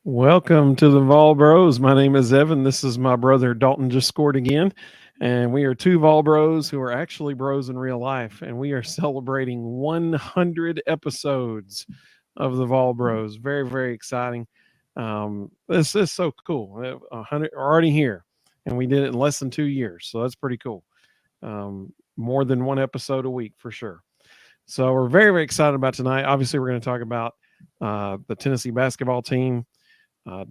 Welcome to the Vol Bros. My name is Evan. This is my brother Dalton just scored again. And we are two Vol Bros who are actually bros in real life. And we are celebrating 100 episodes of the Vol Bros. Very, very exciting. This is so cool. 100 are already here. And we did it in less than 2 years. So that's pretty cool. More than one episode a week for sure. So we're very, very excited about tonight. Obviously, we're going to talk about the Tennessee basketball team.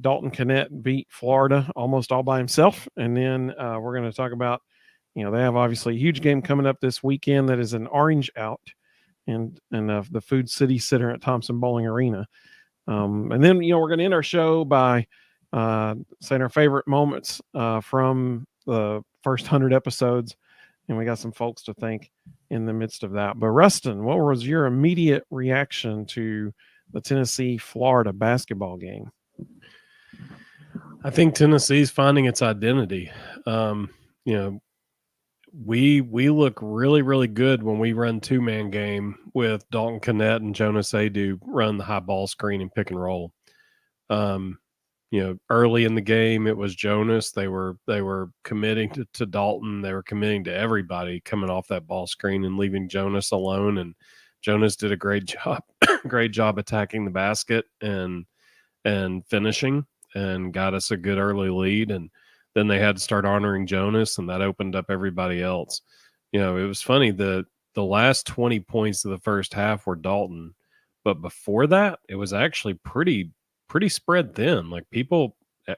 Dalton Knecht beat Florida almost all by himself. And then we're going to talk about, they have obviously a huge game coming up this weekend that is an orange out and the Food City Center at Thompson Bowling Arena. And then, we're going to end our show by saying our favorite moments from the first 100 episodes. And we got some folks to thank in the midst of that. But Rustin, what was your immediate reaction to the Tennessee-Florida basketball game? I think Tennessee's finding its identity. We look really, really good when we run two-man game with Dalton Knecht and Jonas Adu run the high ball screen and pick and roll. Early in the game, it was Jonas. They were committing to Dalton. They were committing to everybody coming off that ball screen and leaving Jonas alone. And Jonas did a great job attacking the basket and finishing, and got us a good early lead. And then they had to start honoring Jonas, and that opened up everybody else. It was funny, the last 20 points of the first half were Dalton, but before that, it was actually pretty spread thin. Like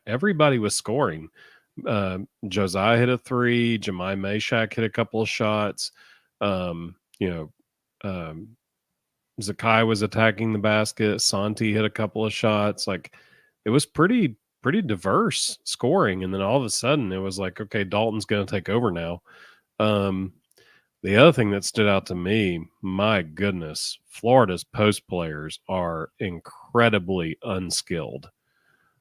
everybody was scoring. Josiah hit a three, Jemai Meshack hit a couple of shots. Zakai was attacking the basket. Santi hit a couple of shots. Like, it was pretty diverse scoring. And then all of a sudden it was like, okay, Dalton's going to take over now. The other thing that stood out to me, my goodness, Florida's post players are incredibly unskilled.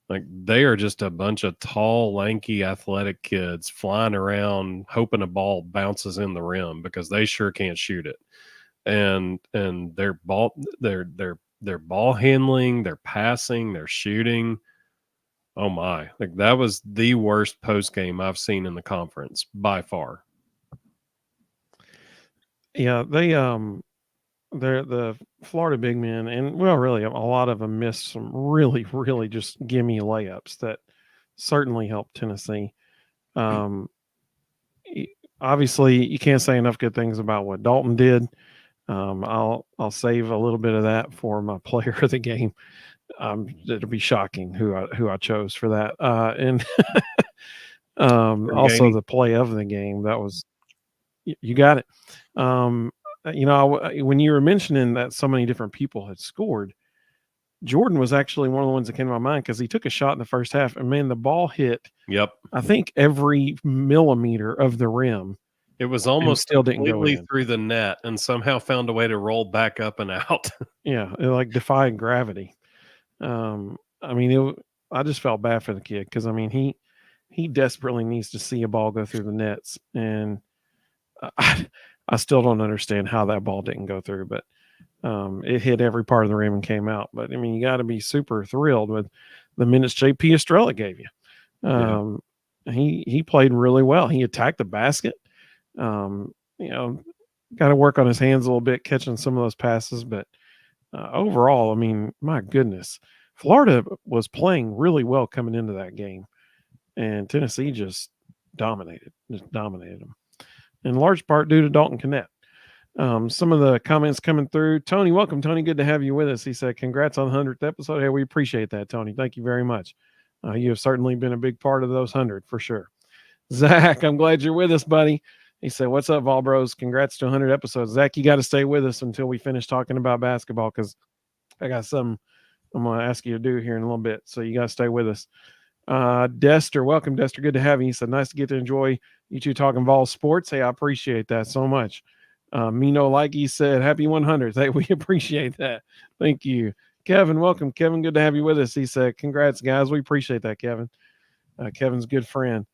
Like, they are just a bunch of tall, lanky, athletic kids flying around hoping a ball bounces in the rim because they sure can't shoot it. And their ball handling, their passing, their shooting. Oh my, like, that was the worst post game I've seen in the conference by far. Yeah, they're the Florida big men, and really a lot of them missed some really, really just gimme layups that certainly helped Tennessee. Obviously, you can't say enough good things about what Dalton did. I'll save a little bit of that for my player of the game. It'll be shocking who I chose for that. And also the play of the game, that was, you got it. When you were mentioning that so many different people had scored, Jordan was actually one of the ones that came to my mind because he took a shot in the first half, and man, the ball hit. Yep. I think every millimeter of the rim. It was almost still didn't go completely through the net, and somehow found a way to roll back up and out. Yeah, it like defied gravity. I just felt bad for the kid because he desperately needs to see a ball go through the nets, and I still don't understand how that ball didn't go through, but it hit every part of the rim and came out. But you got to be super thrilled with the minutes JP Estrella gave you. He played really well. He attacked the basket. Got to work on his hands a little bit, catching some of those passes, but overall, my goodness, Florida was playing really well coming into that game, and Tennessee just dominated them, in large part due to Dalton Knecht. Some of the comments coming through. Tony, welcome, Tony. Good to have you with us. He said, congrats on the 100th episode. Hey, we appreciate that, Tony. Thank you very much. You have certainly been a big part of those 100 for sure. Zach, I'm glad you're with us, buddy. He said, what's up, Vol Bros? Congrats to 100 episodes. Zach, you got to stay with us until we finish talking about basketball because I got something I'm going to ask you to do here in a little bit. So you got to stay with us. Dester, welcome, Dester. Good to have you. He said, nice to get to enjoy you two talking Vol sports. Hey, I appreciate that so much. Mino Likey said, happy 100th. Hey, we appreciate that. Thank you. Kevin, welcome. Kevin, good to have you with us. He said, congrats, guys. We appreciate that, Kevin. Kevin's a good friend.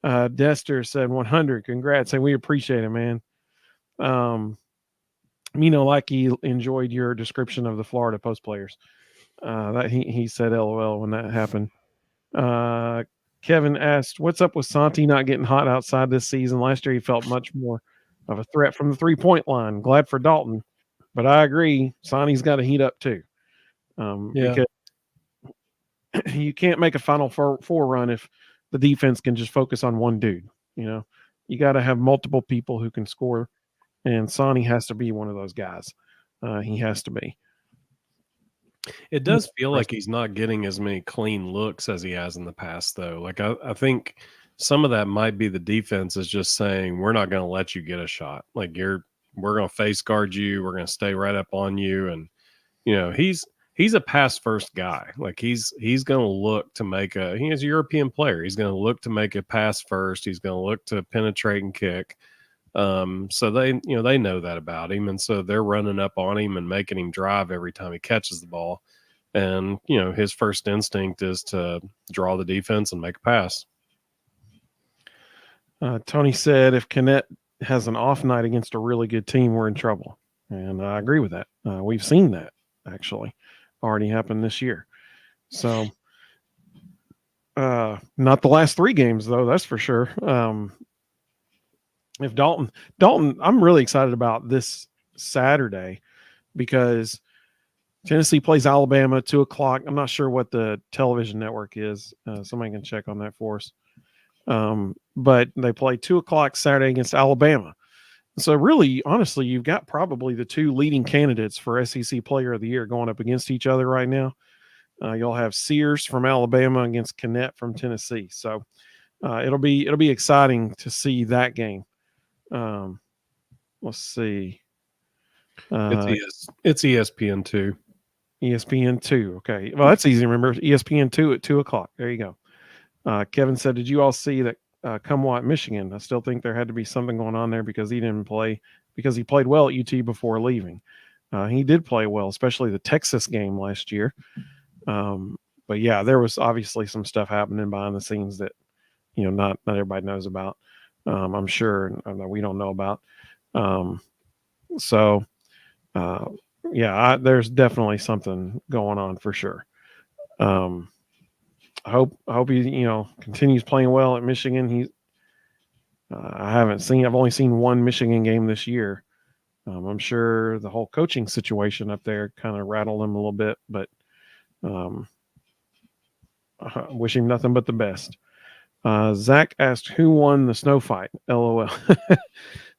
Dester said 100. Congrats. Hey, we appreciate it, man. Mino Likey enjoyed your description of the Florida post players. That he said LOL when that happened. Uh, Kevin asked, "What's up with Santi not getting hot outside this season? Last year he felt much more of a threat from the 3 point line. Glad for Dalton, but I agree, Santi's got to heat up too, Yeah. because you can't make a Final Four run if the defense can just focus on one dude. You know, you got to have multiple people who can score, and Santi has to be one of those guys. He has to be. It does feel like he's not getting as many clean looks as he has in the past, though. Like I think some of that might be the defense is just saying we're not going to let you get a shot. Like we're going to face guard you. We're going to stay right up on you, and he's a pass first guy. Like he's going to look to make he's a European player. He's going to look to make a pass first. He's going to look to penetrate and kick. So they know that about him, and so they're running up on him and making him drive every time he catches the ball. And his first instinct is to draw the defense and make a pass. Tony said, "If Knecht has an off night against a really good team, we're in trouble," and I agree with that. We've seen that actually already happen this year. So, not the last 3 games though, that's for sure. If Dalton, I'm really excited about this Saturday because Tennessee plays Alabama 2:00. I'm not sure what the television network is. Somebody can check on that for us. But they play 2:00 Saturday against Alabama. So really, honestly, you've got probably the 2 leading candidates for SEC Player of the Year going up against each other right now. You'll have Sears from Alabama against Knecht from Tennessee. So it'll be exciting to see that game. Let's see. It's ESPN2. ESPN2. Okay. Well, that's easy to remember. ESPN2 at 2:00. There you go. Kevin said, "Did you all see that Cumwa at Michigan? I still think there had to be something going on there because he didn't play, because he played well at UT before leaving. He did play well, especially the Texas game last year. But yeah, there was obviously some stuff happening behind the scenes that not everybody knows about. I'm sure that we don't know about. So yeah, there's definitely something going on for sure. I hope he continues playing well at Michigan. I've only seen one Michigan game this year. I'm sure the whole coaching situation up there kind of rattled him a little bit, but I wish him nothing but the best. Zach asked who won the snow fight. LOL.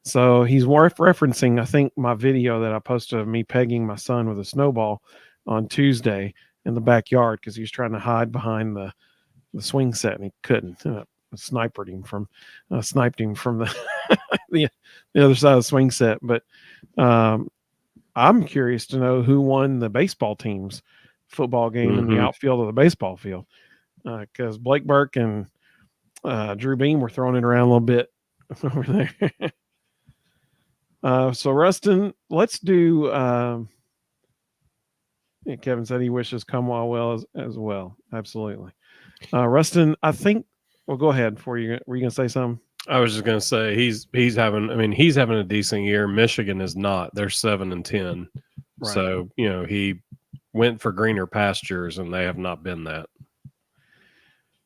So he's referencing, I think, my video that I posted of me pegging my son with a snowball on Tuesday in the backyard because he was trying to hide behind the swing set and he couldn't. Sniped him from the the other side of the swing set. But I'm curious to know who won the baseball team's football game in the outfield of the baseball field, because Blake Burke and Drew Beam were throwing it around a little bit over there. So Rustin, let's do. Kevin said he wishes Cumwa well as well. Absolutely. Rustin, I think. Well, go ahead. Were you going to say something? I was just going to say he's having a decent year. Michigan is not. They're 7-10. Right. So he went for greener pastures, and they have not been that.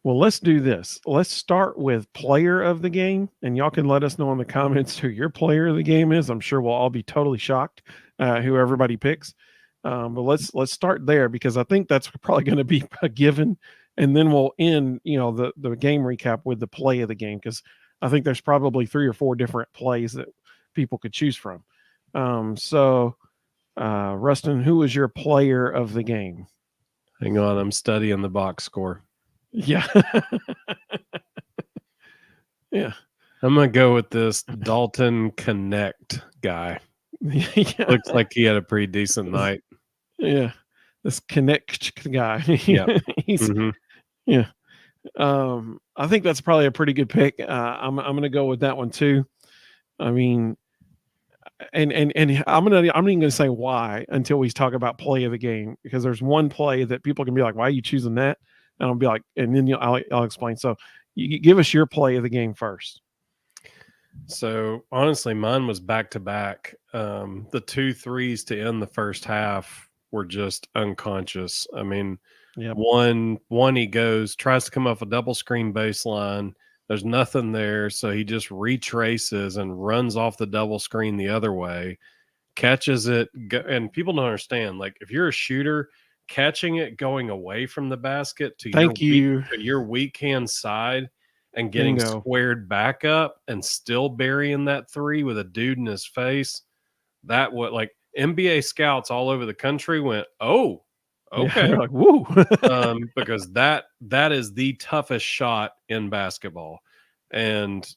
Well, let's do this. Let's start with player of the game, and y'all can let us know in the comments who your player of the game is. I'm sure we'll all be totally shocked who everybody picks. But let's start there because I think that's probably going to be a given, and then we'll end the game recap with the play of the game because I think there's probably 3 or 4 different plays that people could choose from. So, Rustin, who was your player of the game? Hang on, I'm studying the box score. Yeah. Yeah. I'm going to go with this Dalton Knecht guy. Yeah. Looks like he had a pretty decent night. Yeah. This Knecht guy. Yeah. Yeah. I think that's probably a pretty good pick. I'm going to go with that one too. I mean, and I'm not even going to say why until we talk about play of the game, because there's one play that people can be like, why are you choosing that? And I'll be like, and then I'll explain. So you give us your play of the game first. So honestly, mine was back to back. The 2 threes to end the first half were just unconscious. I mean, Yep. one he tries to come off a double screen baseline. There's nothing there, so he just retraces and runs off the double screen the other way, catches it, and people don't understand. Like if you're a shooter, catching it going away from the basket Thank you. to your weak hand side and getting Bingo. squared back up and still burying that three with a dude in his face. That what like NBA scouts all over the country went, oh, Yeah, okay, they're like, woo. because that is the toughest shot in basketball, and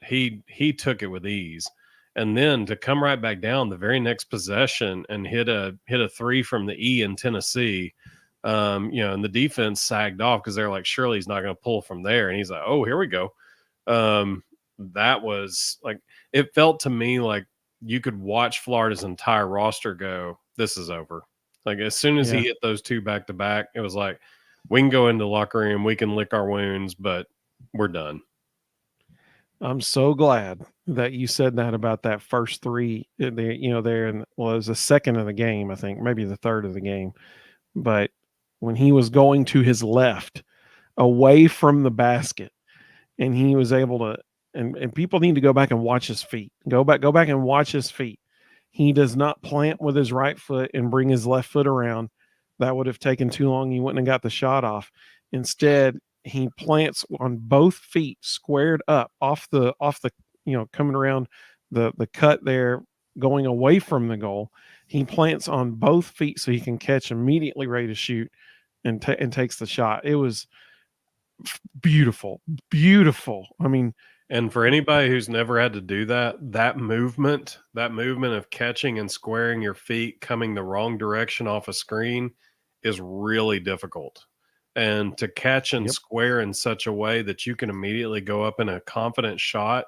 he took it with ease. And then to come right back down the very next possession and hit a three from the E in Tennessee, and the defense sagged off because they're like, surely he's not going to pull from there, and he's like, oh, here we go. That was like, it felt to me like you could watch Florida's entire roster go, this is over. Like as soon as he hit those two back to back, it was like, we can go into the locker room, we can lick our wounds, but we're done. I'm so glad that you said that about that first three. There, it was the second of the game, I think, maybe the third of the game. But when he was going to his left, away from the basket, and he was able to, and people need to go back and watch his feet. Go back and watch his feet. He does not plant with his right foot and bring his left foot around. That would have taken too long. He wouldn't have got the shot off. Instead, he plants on both feet, squared up off the coming around the cut there, going away from the goal. He plants on both feet so he can catch immediately, ready to shoot, and takes the shot. It was beautiful, beautiful. I mean, and for anybody who's never had to do that movement of catching and squaring your feet coming the wrong direction off a screen is really difficult. And to catch and square in such a way that you can immediately go up in a confident shot,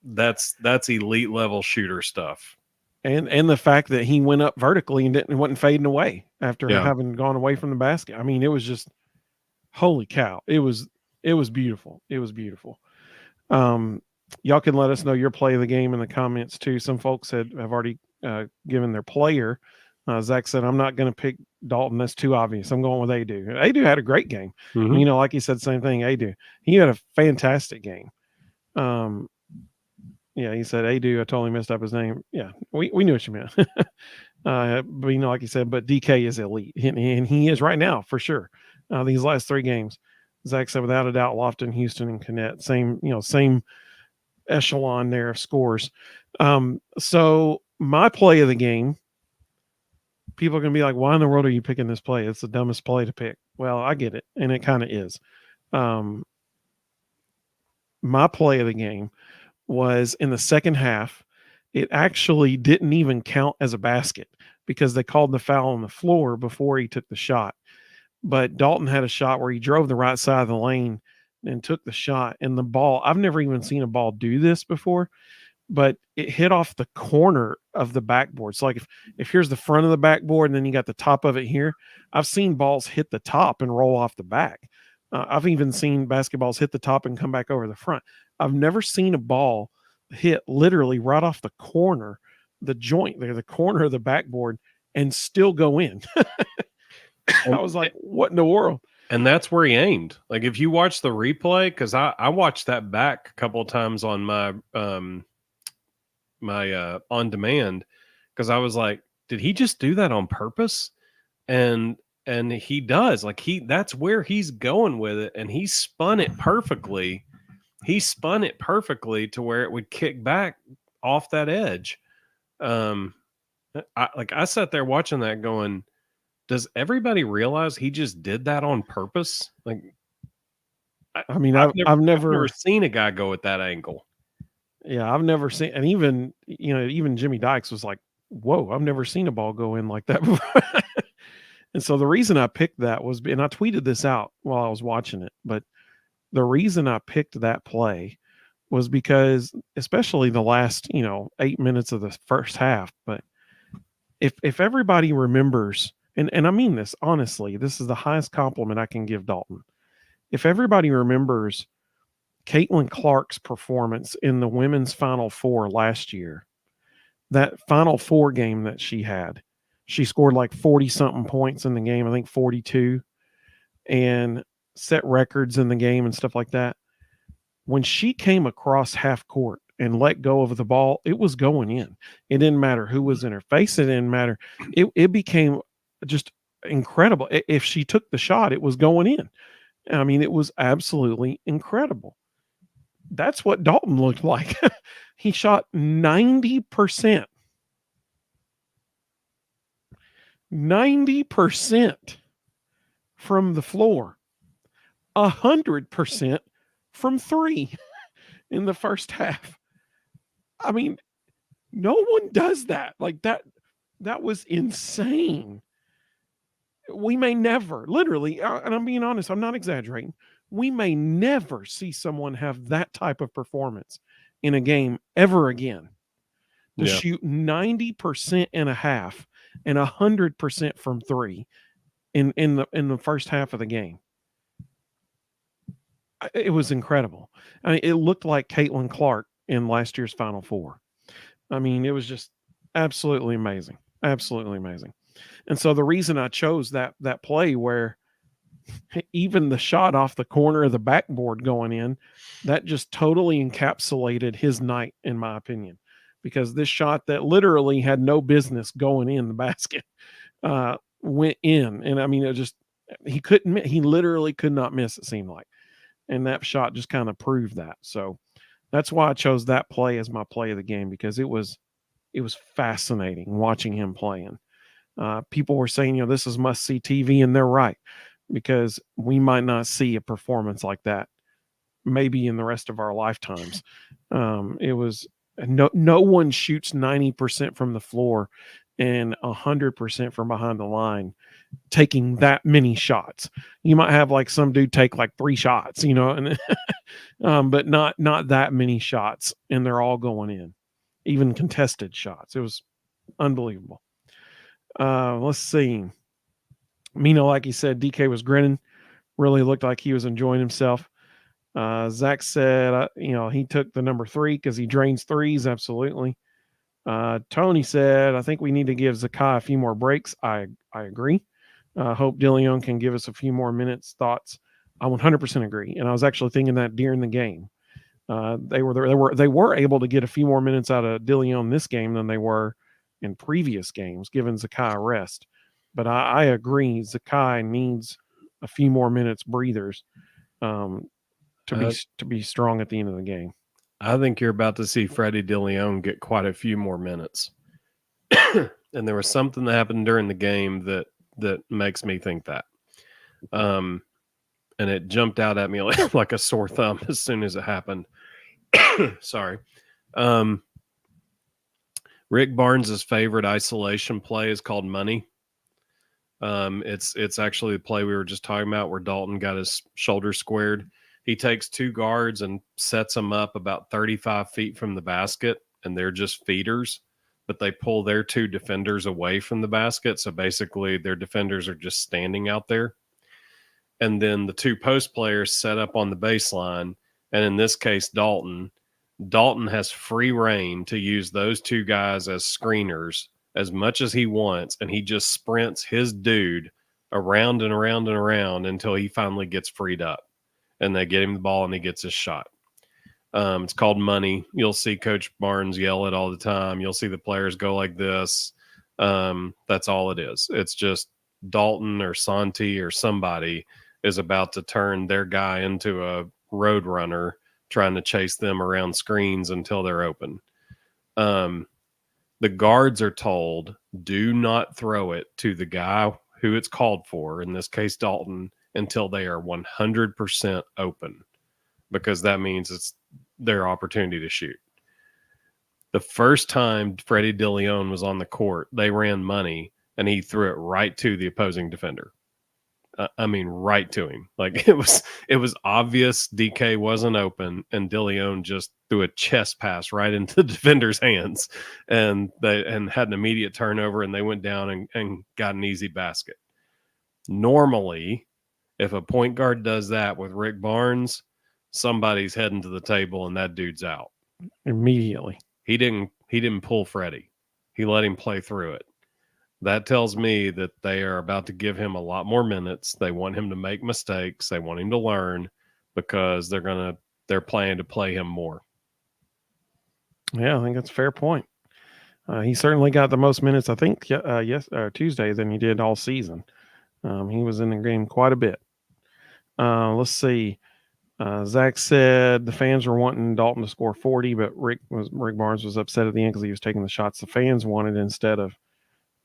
that's elite level shooter stuff. And the fact that he went up vertically and wasn't fading away after having gone away from the basket. I mean, it was just, holy cow. It was beautiful. It was beautiful. Y'all can let us know your play of the game in the comments too. Some folks have already given their player. Zach said, I'm not going to pick Dalton. That's too obvious. I'm going with Adu. Adu had a great game. Mm-hmm. Like he said, same thing. Adu. He had a fantastic game. He said Adu. I totally messed up his name. Yeah, we knew what you meant. But like he said, but DK is elite, and he is right now for sure. These last three games, Zach said without a doubt, Lofton, Houston, and Knecht, same echelon there of scores. So my play of the game, people are going to be like, why in the world are you picking this play? It's the dumbest play to pick. Well, I get it, and it kind of is. My play of the game was in the second half. It actually didn't even count as a basket because they called the foul on the floor before he took the shot. But Dalton had a shot where he drove the right side of the lane and took the shot. And the ball, I've never even seen a ball do this before, but it hit off the corner of the backboard. So like if here's the front of the backboard and then you got the top of it here, I've seen balls hit the top and roll off the back. I've even seen basketballs hit the top and come back over the front. I've never seen a ball hit literally right off the corner, the joint there, the corner of the backboard, and still go in. I was like, what in the world? And that's where he aimed. Like if you watch the replay, because I watched that back a couple of times on my my on demand, because I was like, did he just do that on purpose? And he does. Like that's where he's going with it, and he spun it perfectly. He spun it perfectly to where it would kick back off that edge. I sat there watching that going, does everybody realize he just did that on purpose? Like, I mean, I've never seen a guy go at that angle. Yeah, I've never seen, and even Jimmy Dykes was like, whoa, I've never seen a ball go in like that before. And so the reason I picked that was, and I tweeted this out while I was watching it, but the reason I picked that play was because, especially the last, 8 minutes of the first half, but if everybody remembers, and I mean this honestly, this is the highest compliment I can give Dalton. If everybody remembers Caitlin Clark's performance in the women's Final Four last year, that Final Four game that she had, She scored like 40 something points in the game, I think 42, and set records in the game and stuff like that. When she came across half court and let go of the ball, it was going in. It didn't matter who was in her face. It didn't matter. It became just incredible. If she took the shot, it was going in. I mean, it was absolutely incredible. That's what Dalton looked like. He shot 90%. 90% from the floor, 100% from three in the first half. I mean, no one does that. Like that was insane. We may never, literally, and I'm being honest, I'm not exaggerating. We may never see someone have that type of performance in a game ever again. To shoot 90% and a half and 100% from three in the first half of the game. It was incredible. I mean, it looked like Caitlin Clark in last year's Final Four. I mean, it was just absolutely amazing. Absolutely amazing. And so the reason I chose that play where even the shot off the corner of the backboard going in, that just totally encapsulated his night, in my opinion, because this shot that literally had no business going in the basket went in. And I mean, it just, he literally could not miss, it seemed like. And that shot just kind of proved that. So that's why I chose that play as my play of the game, because it was fascinating watching him playing. People were saying, this is must see TV, and they're right, because we might not see a performance like that maybe in the rest of our lifetimes. It was no one shoots 90% from the floor and 100% from behind the line, taking that many shots. You might have like some dude take like 3 shots, and but not that many shots, and they're all going in, even contested shots. It was unbelievable. Let's see. Mino, like he said, DK was grinning. Really looked like he was enjoying himself. Zach said, he took the number 3 because he drains threes. Absolutely. Tony said, I think we need to give Zakai a few more breaks. I agree. Hope DeLeon can give us a few more minutes. Thoughts? I 100% agree. And I was actually thinking that during the game. They were able to get a few more minutes out of DeLeon this game than they were in previous games, given Zakai a rest. But I agree, Zakai needs a few more minutes breathers to be strong at the end of the game. I think you're about to see Freddie DeLeon get quite a few more minutes. And there was something that happened during the game that makes me think that. And it jumped out at me like a sore thumb as soon as it happened. Sorry. Rick Barnes' favorite isolation play is called money. It's actually the play we were just talking about where Dalton got his shoulder squared. He takes 2 guards and sets them up about 35 feet from the basket, and they're just feeders, but they pull their 2 defenders away from the basket. So basically their defenders are just standing out there. And then the 2 post players set up on the baseline. And in this case, Dalton has free reign to use those 2 guys as screeners as much as he wants. And he just sprints his dude around and around and around until he finally gets freed up. And they get him the ball and he gets his shot. It's called money. You'll see Coach Barnes yell it all the time. You'll see the players go like this. That's all it is. It's just Dalton or Santi or somebody is about to turn their guy into a road runner trying to chase them around screens until they're open. The guards are told, do not throw it to the guy who it's called for, in this case Dalton, until they are 100% open, because that means it's their opportunity to shoot. The first time Freddie DeLeon was on the court, they ran money, and he threw it right to the opposing defender. Right to him. Like it was obvious DK wasn't open, and DeLeon just threw a chest pass right into the defender's hands, and had an immediate turnover, and they went down and got an easy basket. Normally, if a point guard does that with Rick Barnes, somebody's heading to the table and that dude's out Immediately. He didn't pull Freddie. He let him play through it. That tells me that they are about to give him a lot more minutes. They want him to make mistakes. They want him to learn because they're planning to play him more. Yeah, I think that's a fair point. He certainly got the most minutes, I think, Tuesday than he did all season. He was in the game quite a bit. Let's see. Zach said the fans were wanting Dalton to score 40, but Rick Barnes was upset at the end because he was taking the shots the fans wanted instead of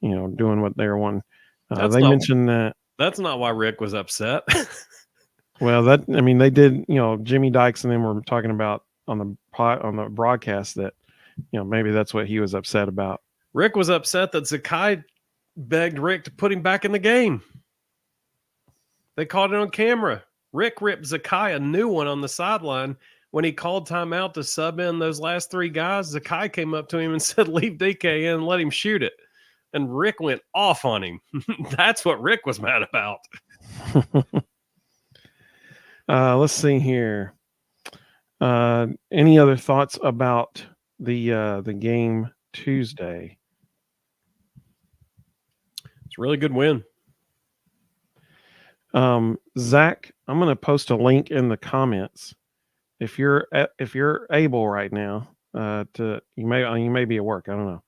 doing what they were wanting. They mentioned that. That's not why Rick was upset. Well, they did. Jimmy Dykes and them were talking about on the broadcast that maybe that's what he was upset about. Rick was upset that Zakai begged Rick to put him back in the game. They caught it on camera. Rick ripped Zakai a new one on the sideline when he called timeout to sub in those last three guys. Zakai came up to him and said, "Leave DK in and let him shoot it." And Rick went off on him. That's what Rick was mad about. Let's see here. Any other thoughts about the game Tuesday? It's a really good win. Zach, I'm going to post a link in the comments. If you're able right now, you may be at work. I don't know.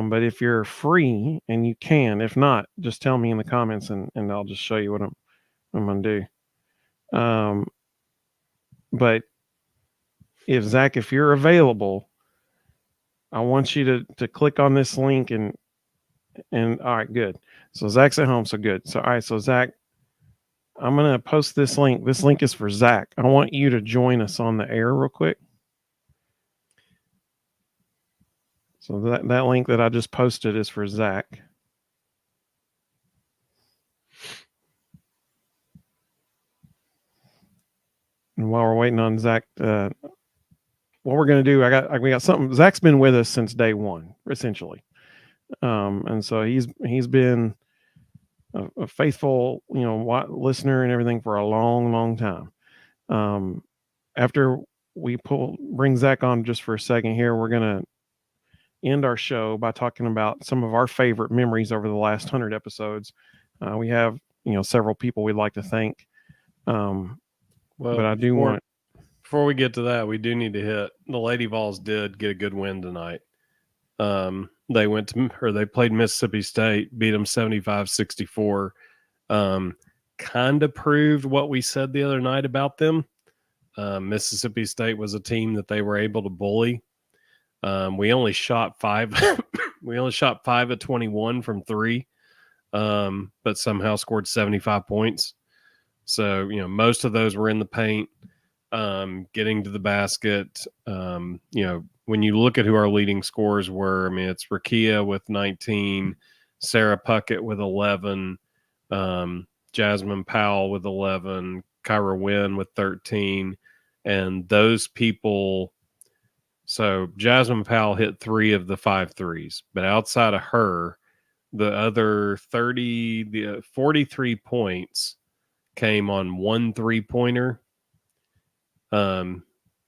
But if you're free and you can, if not, just tell me in the comments and I'll just show you what I'm going to do. But if you're available, I want you to click on this link and all right, good. So Zach's at home, so good. So all right, so Zach, I'm going to post this link. This link is for Zach. I want you to join us on the air real quick. So that link that I just posted is for Zach. And while we're waiting on Zach, what we're going to do, we got something. Zach's been with us since day one, essentially. And so he's been a faithful, listener and everything for a long, long time. After we bring Zach on just for a second here, we're going to end our show by talking about some of our favorite memories over the last 100 episodes. We have, several people we'd like to thank. But I do want. Before we get to that, we do need to hit the Lady Vols did get a good win tonight. They played Mississippi State, beat them 75-64. Kind of proved what we said the other night about them. Mississippi State was a team that they were able to bully. We only shot 5. We only shot 5 of 21 from 3, but somehow scored 75 points. So most of those were in the paint, getting to the basket. When you look at who our leading scorers were, it's Rakia with 19, Sarah Puckett with 11, Jasmine Powell with 11, Kyra Wynn with 13, and those people. So Jasmine Powell hit 3 of the 5 threes, but outside of her, the other 43 points came on 1 3-pointer.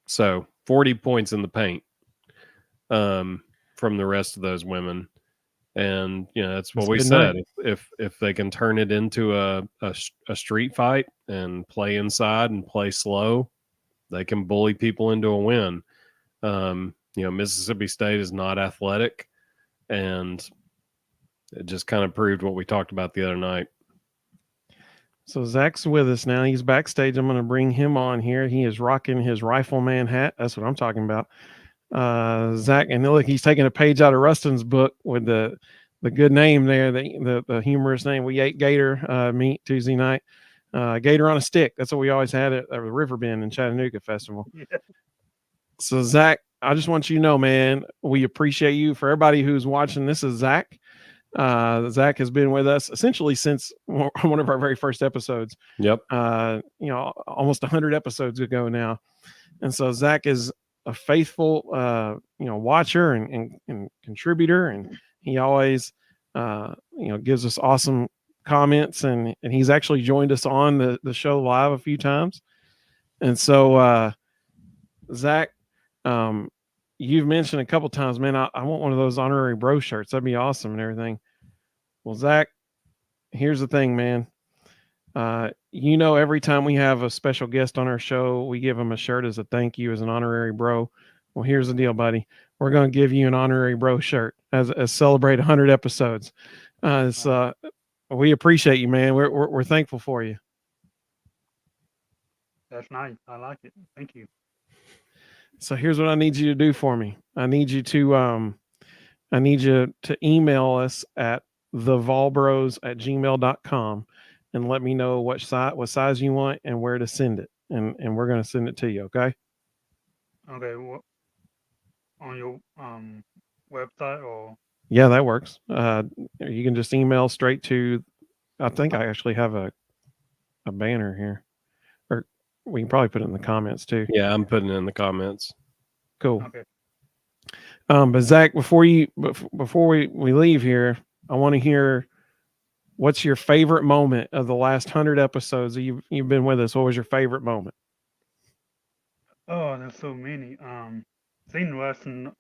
So 40 points in the paint from the rest of those women. And that's what we said. If they can turn it into a street fight and play inside and play slow, they can bully people into a win. Mississippi State is not athletic, and it just kind of proved what we talked about the other night. So Zach's with us now. He's backstage. I'm going to bring him on here. He is rocking his rifleman hat. That's what I'm talking about. Zach, and look, he's taking a page out of Rustin's book with the good name there, the humorous name. We ate gator meat Tuesday night. Gator on a stick. That's what we always had at the Riverbend and Chattanooga Festival. Yeah. So Zach, I just want you to know, man, we appreciate you. For everybody who's watching, this is Zach. Zach has been with us essentially since one of our very first episodes. Yep. Almost 100 episodes ago now. And so Zach is a faithful, watcher and contributor. And he always, gives us awesome comments, and he's actually joined us on the show live a few times. And so, Zach, you've mentioned a couple times, man, I want one of those honorary bro shirts. That'd be awesome and everything. Well, Zach, here's the thing, man. Every time we have a special guest on our show, we give them a shirt as a thank you, as an honorary bro. Well, here's the deal, buddy. We're going to give you an honorary bro shirt as celebrate 100 episodes. It's, we appreciate you, man. We're thankful for you. That's nice. I like it. Thank you. So here's what I need you to do for me. I need you to email us at thevolbros@gmail.com and let me know what size you want and where to send it. And we're going to send it to you. Okay. Okay. On your website or? Yeah, that works. You can just email straight to, I think I actually have a banner here, or we can probably put it in the comments too. Yeah, I'm putting it in the comments. Cool. Okay. But Zach, before we leave here, I want to hear what's your favorite moment of the last 100 episodes that you've been with us. What was your favorite moment? Oh, there's so many. Seeing Weston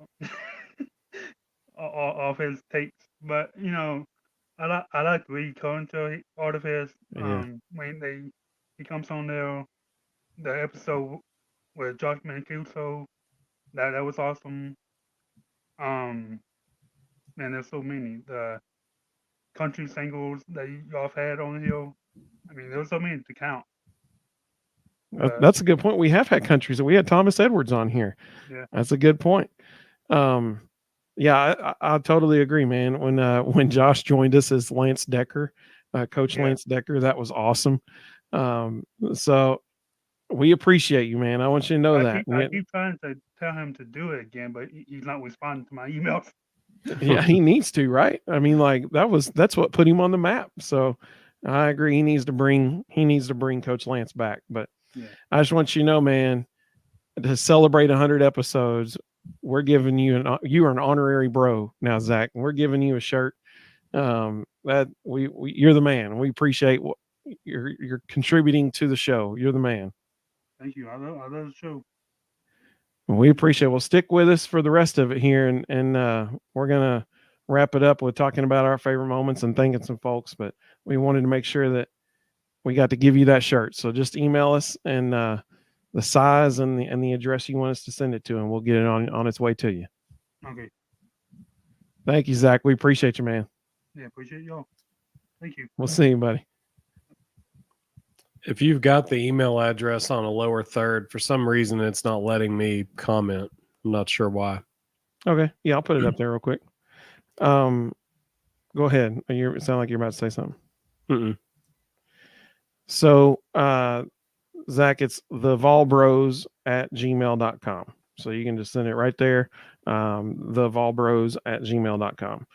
off his takes, but I like to read commentary out of his. When he comes on there, the episode with Josh Mancuso, that was awesome. Man, there's so many. The country singles that y'all had on here. I mean, there was so many to count. That's a good point. We have had countries. We had Thomas Edwards on here. Yeah. That's a good point. Yeah, I totally agree, man. When Josh joined us as Lance Decker, Coach Lance Decker, that was awesome. So we appreciate you, man. I want you to know that. I keep trying to tell him to do it again, but he's not responding to my emails. Yeah, he needs to, right? I mean, like that's what put him on the map. So I agree. He needs to bring Coach Lance back. But I just want you to know, man, to celebrate 100 episodes, we're giving you you are an honorary bro now, Zach. And we're giving you a shirt. That you're the man. We appreciate what you're contributing to the show. You're the man. Thank you. I love the show. We appreciate it. Well, stick with us for the rest of it here, and we're gonna wrap it up with talking about our favorite moments and thanking some folks. But we wanted to make sure that we got to give you that shirt. So just email us and the size and the address you want us to send it to, and we'll get it on its way to you. Okay. Thank you, Zach. We appreciate you, man. Yeah, appreciate y'all. Thank you. We'll see you, buddy. If you've got the email address on a lower third, for some reason it's not letting me comment. I'm not sure why. Okay. Yeah, I'll put it up there real quick. Go ahead. It sound like you're about to say something. Mm-mm. So, Zach, it's thevolbros@gmail.com. So you can just send it right there. Thevolbros@gmail.com.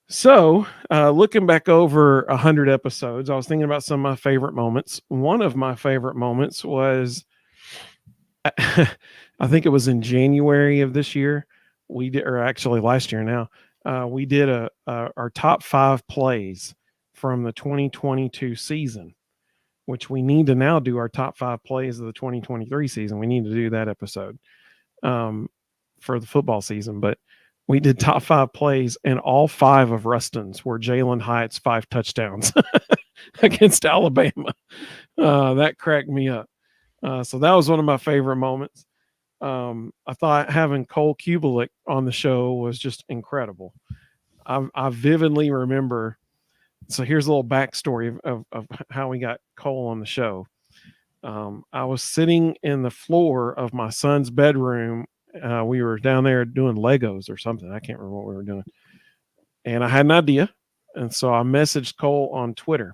So, looking back over 100 episodes, I was thinking about some of my favorite moments. One of my favorite moments was, I think it was in January of this year. We did, or actually last year now, we did our top 5 plays from the 2022 season, which we need to now do our top 5 plays of the 2023 season. We need to do that episode for the football season, but we did top 5 plays, and all 5 of Ruston's were Jalen Hyatt's 5 touchdowns against Alabama. That cracked me up. So that was one of my favorite moments. I thought having Cole Kubelik on the show was just incredible. I vividly remember. So here's a little backstory of how we got Cole on the show. I was sitting in the floor of my son's bedroom. We were down there doing Legos or something. I can't remember what we were doing. And I had an idea. And so I messaged Cole on Twitter.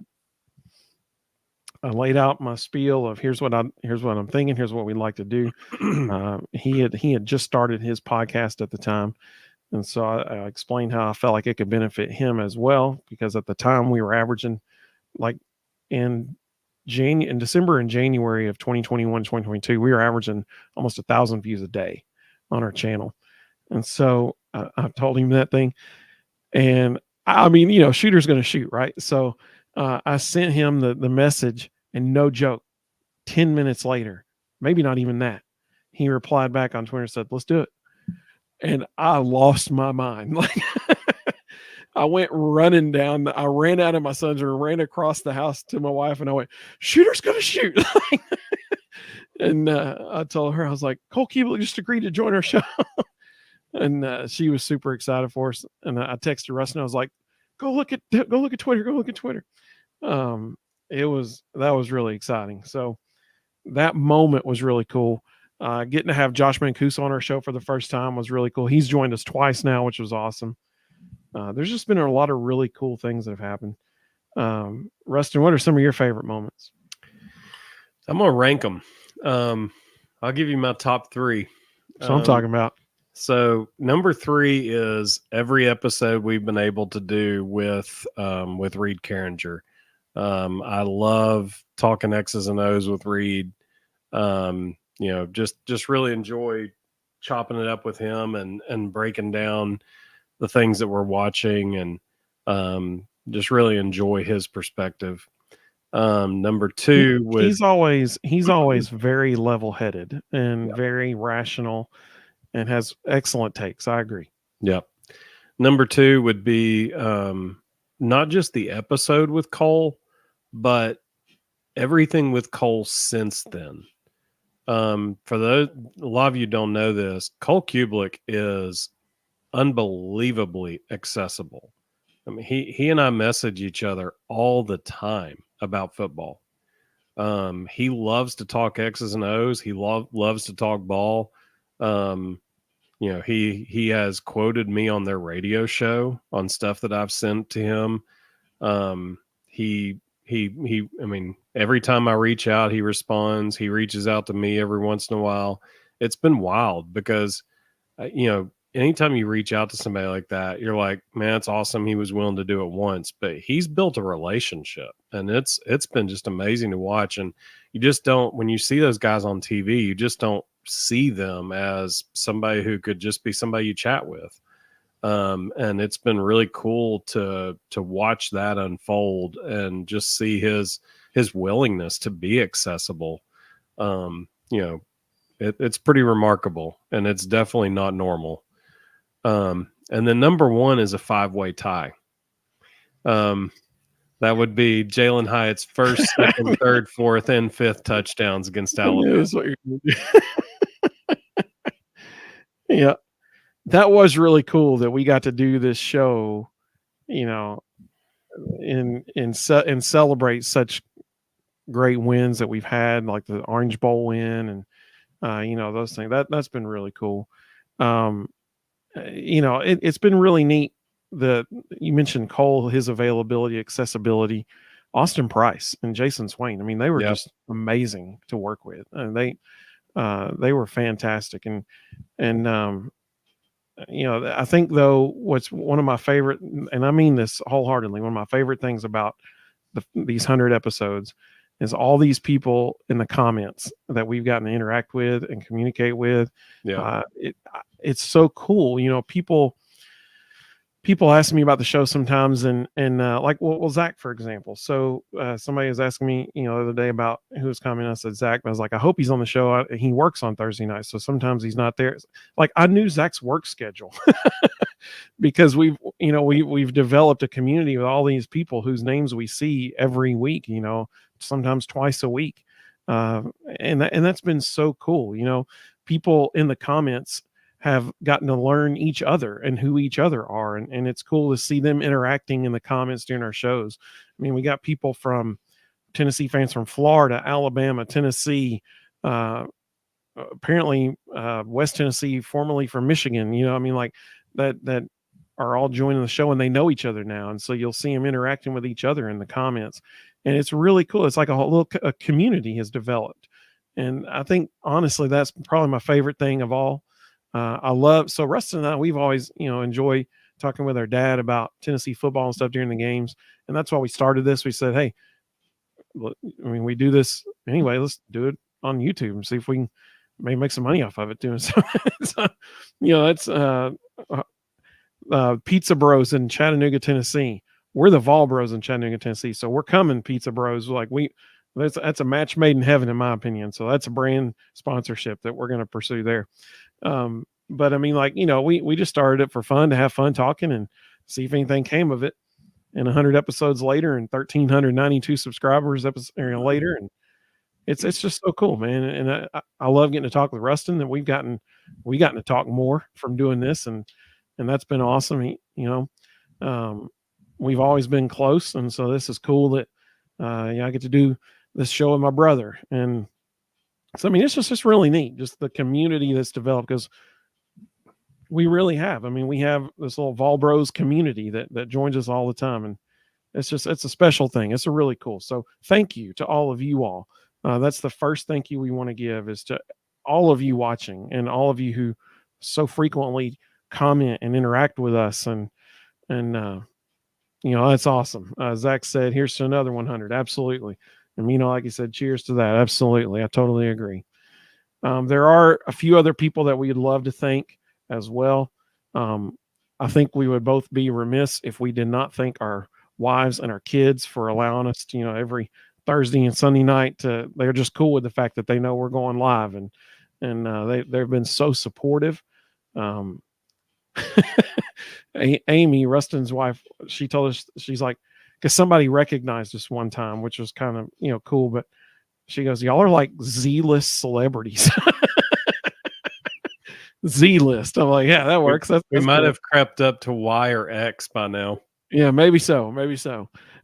I laid out my spiel of here's what I'm thinking. Here's what we'd like to do. He had just started his podcast at the time. And so I explained how I felt like it could benefit him as well, because at the time we were averaging, like in December and January of 2021, 2022, we were averaging almost 1,000 views a day on our channel. And so I told him that thing. And I mean, shooter's going to shoot, right? So I sent him the message, and no joke, 10 minutes later, maybe not even that, he replied back on Twitter and said, "Let's do it." And I lost my mind. Like, I went running down. I ran out of my son's room, ran across the house to my wife, and I went, "Shooter's gonna shoot!" And I told her, I was like, "Cole Keeble just agreed to join our show," and she was super excited for us. And I texted Russ, and I was like, "Go look at Twitter. Go look at Twitter." That was really exciting. So that moment was really cool. Getting to have Josh Mancuso on our show for the first time was really cool. He's joined us twice now, which was awesome. There's just been a lot of really cool things that have happened. Rustin, what are some of your favorite moments? I'm going to rank them. I'll give you my top 3. So I'm talking about. So number 3 is every episode we've been able to do with Reed Carringer. I love talking X's and O's with Reed. Just really enjoy chopping it up with him and breaking down the things that we're watching, and just really enjoy his perspective. Number 2, he's always very level-headed and very rational and has excellent takes. I agree. Yep. Number 2 would be not just the episode with Cole, but everything with Cole since then. For those, a lot of you don't know this, Cole Kublik is unbelievably accessible. I mean, he and I message each other all the time about football. He loves to talk X's and O's. He loves to talk ball. He has quoted me on their radio show on stuff that I've sent to him. I mean, every time I reach out, he responds. He reaches out to me every once in a while. It's been wild because, anytime you reach out to somebody like that, you're like, man, it's awesome. He was willing to do it once, but he's built a relationship, and it's been just amazing to watch. And you just don't, when you see those guys on TV, you just don't see them as somebody who could just be somebody you chat with. And it's been really cool to watch that unfold and just see his willingness to be accessible. It's pretty remarkable, and it's definitely not normal. And then number 1 is a 5-way tie. That would be Jalen Hyatt's first, second, third, fourth, and fifth touchdowns against Alabama. Yeah, that was really cool that we got to do this show, and celebrate such great wins that we've had, like the Orange Bowl win, and those things. That's been really cool. It's been really neat that you mentioned Cole, his availability, accessibility, Austin Price and Jason Swain. I mean, they were just amazing to work with, and they were fantastic. And I think though, what's one of my favorite, and I mean this wholeheartedly, one of my favorite things about these 100 episodes is all these people in the comments that we've gotten to interact with and communicate with. Yeah. It's so cool. People ask me about the show sometimes, and like, well, Zach, for example. So somebody was asking me, the other day about who was commenting. I said Zach, but I was like, I hope he's on the show. He works on Thursday nights, so sometimes he's not there. Like, I knew Zach's work schedule because we've developed a community with all these people whose names we see every week. Sometimes twice a week, and that's been so cool. People in the comments have gotten to learn each other and who each other are. And it's cool to see them interacting in the comments during our shows. I mean, we got people from Tennessee, fans from Florida, Alabama, Tennessee, apparently West Tennessee, formerly from Michigan, like that are all joining the show, and they know each other now. And so you'll see them interacting with each other in the comments. And it's really cool. It's like a community has developed. And I think, honestly, that's probably my favorite thing of all. So Rustin and I, we've always, enjoy talking with our dad about Tennessee football and stuff during the games. And that's why we started this. We said, hey, we do this anyway. Let's do it on YouTube and see if we can maybe make some money off of it too. So, it's Pizza Bros in Chattanooga, Tennessee. We're the Vol Bros in Chattanooga, Tennessee. So we're coming, Pizza Bros. Like that's a match made in heaven, in my opinion. So that's a brand sponsorship that we're going to pursue there. But I mean, like, we just started it for fun, to have fun talking and see if anything came of it. And 100 episodes later, and 1,392 subscribers later, and it's just so cool, man. And I love getting to talk with Rustin. That we gotten to talk more from doing this, and that's been awesome. We've always been close, and so this is cool that I get to do this show with my brother. And so I mean, it's just really neat, just the community that's developed, because we really have. I mean, we have this little Vol Bros community that joins us all the time, and it's a special thing. It's a really cool. So thank you to all of you all. That's the first thank you we want to give, is to all of you watching, and all of you who so frequently comment and interact with us. And that's awesome. Zach said, here's to another 100. Absolutely. And like you said, cheers to that. Absolutely. I totally agree. There are a few other people that we'd love to thank as well. I think we would both be remiss if we did not thank our wives and our kids for allowing us to, every Thursday and Sunday night they're just cool with the fact that they know we're going live, and they've been so supportive. Amy, Rustin's wife, she told us, she's like, because somebody recognized us one time, which was kind of cool, but she goes, y'all are like Z-list celebrities. Z-list. I'm like, yeah, that works. We might have crept up to Y or X by now. Yeah, maybe so.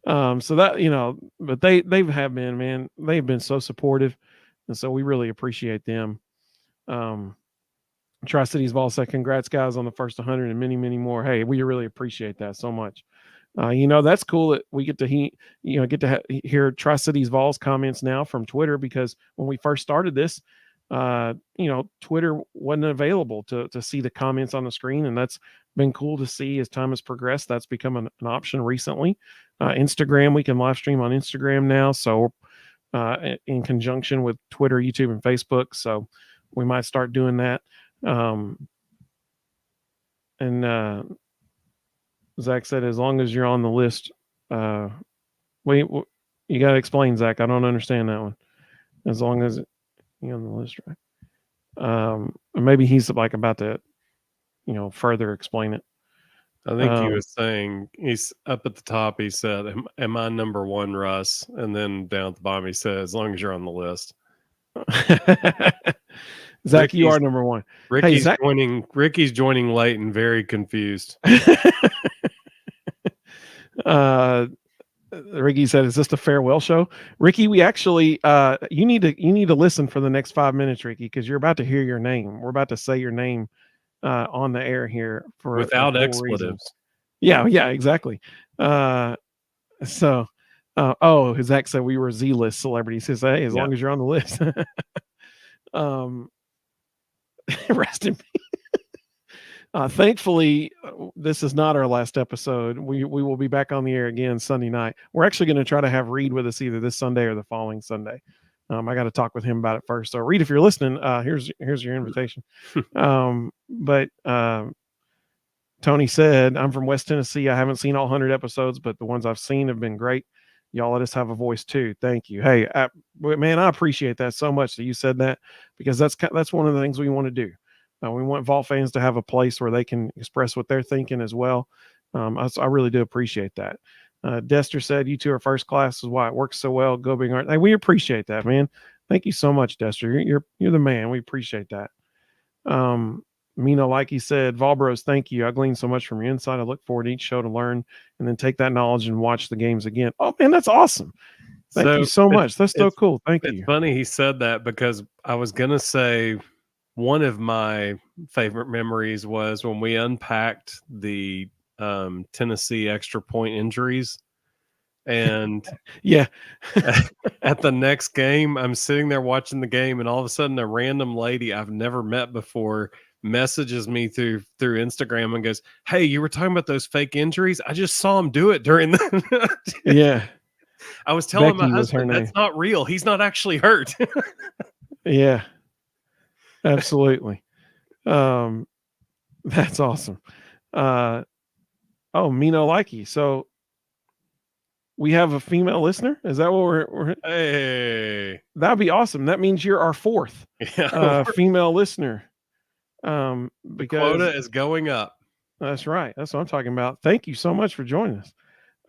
So that, but they have been, man, they've been so supportive. And so we really appreciate them. Tri-Cities Vol said, congrats guys on the first 100 and many, many more. Hey, we really appreciate that so much. That's cool that we get to hear Tri-Cities Vol's comments now from Twitter, because when we first started this, Twitter wasn't available to see the comments on the screen, and that's been cool to see as time has progressed. That's become an option recently. Instagram, we can live stream on Instagram now, so in conjunction with Twitter, YouTube, and Facebook. So we might start doing that. Zach said, as long as you're on the list, you got to explain, Zach. I don't understand that one. As long as you're on the list, right? Maybe he's like about to, further explain it. I think he was saying, he's up at the top. He said, am I number one, Russ? And then down at the bottom, he said, as long as you're on the list. Zach, you are number one. Ricky's joining late and very confused. Ricky said, is this a farewell show? Ricky, we actually you need to listen for the next 5 minutes, Ricky, because you're about to hear your name. We're about to say your name on the air here for without expletives. Reason. Yeah, exactly. Zach said we were Z-list celebrities. He says, hey, as long as you're on the list. Rest in peace. Thankfully, this is not our last episode. We will be back on the air again Sunday night. We're actually going to try to have Reed with us either this Sunday or the following Sunday. I got to talk with him about it first. So, Reed, if you're listening, here's your invitation. But Tony said, I'm from West Tennessee. I haven't seen all 100 episodes, but the ones I've seen have been great. Y'all let us have a voice too. Thank you. Hey, man, I appreciate that so much that you said that, because that's one of the things we want to do. We want Vol fans to have a place where they can express what they're thinking as well. I really do appreciate that. Dester said, you two are first class, is why it works so well. Go Big Art. Hey, we appreciate that, man. Thank you so much, Dester. You're the man. We appreciate that. Mino, like he said, Vol Bros, thank you. I gleaned so much from your insight. I look forward to each show to learn and then take that knowledge and watch the games again. Oh, man, that's awesome. Thank you so much. That's so cool. Thank you. It's funny he said that, because I was going to say one of my favorite memories was when we unpacked the Tennessee extra point injuries. And yeah, at the next game, I'm sitting there watching the game, and all of a sudden a random lady I've never met before messages me through Instagram and goes, hey, you were talking about those fake injuries? I just saw him do it during the yeah. I was telling Becky my husband that's not real. He's not actually hurt. Yeah. Absolutely. That's awesome. Mino Likey. So we have a female listener. Is that what we're Hey, that'd be awesome. That means you're our fourth female listener. Because quota is going up. That's right. That's what I'm talking about. Thank you so much for joining us.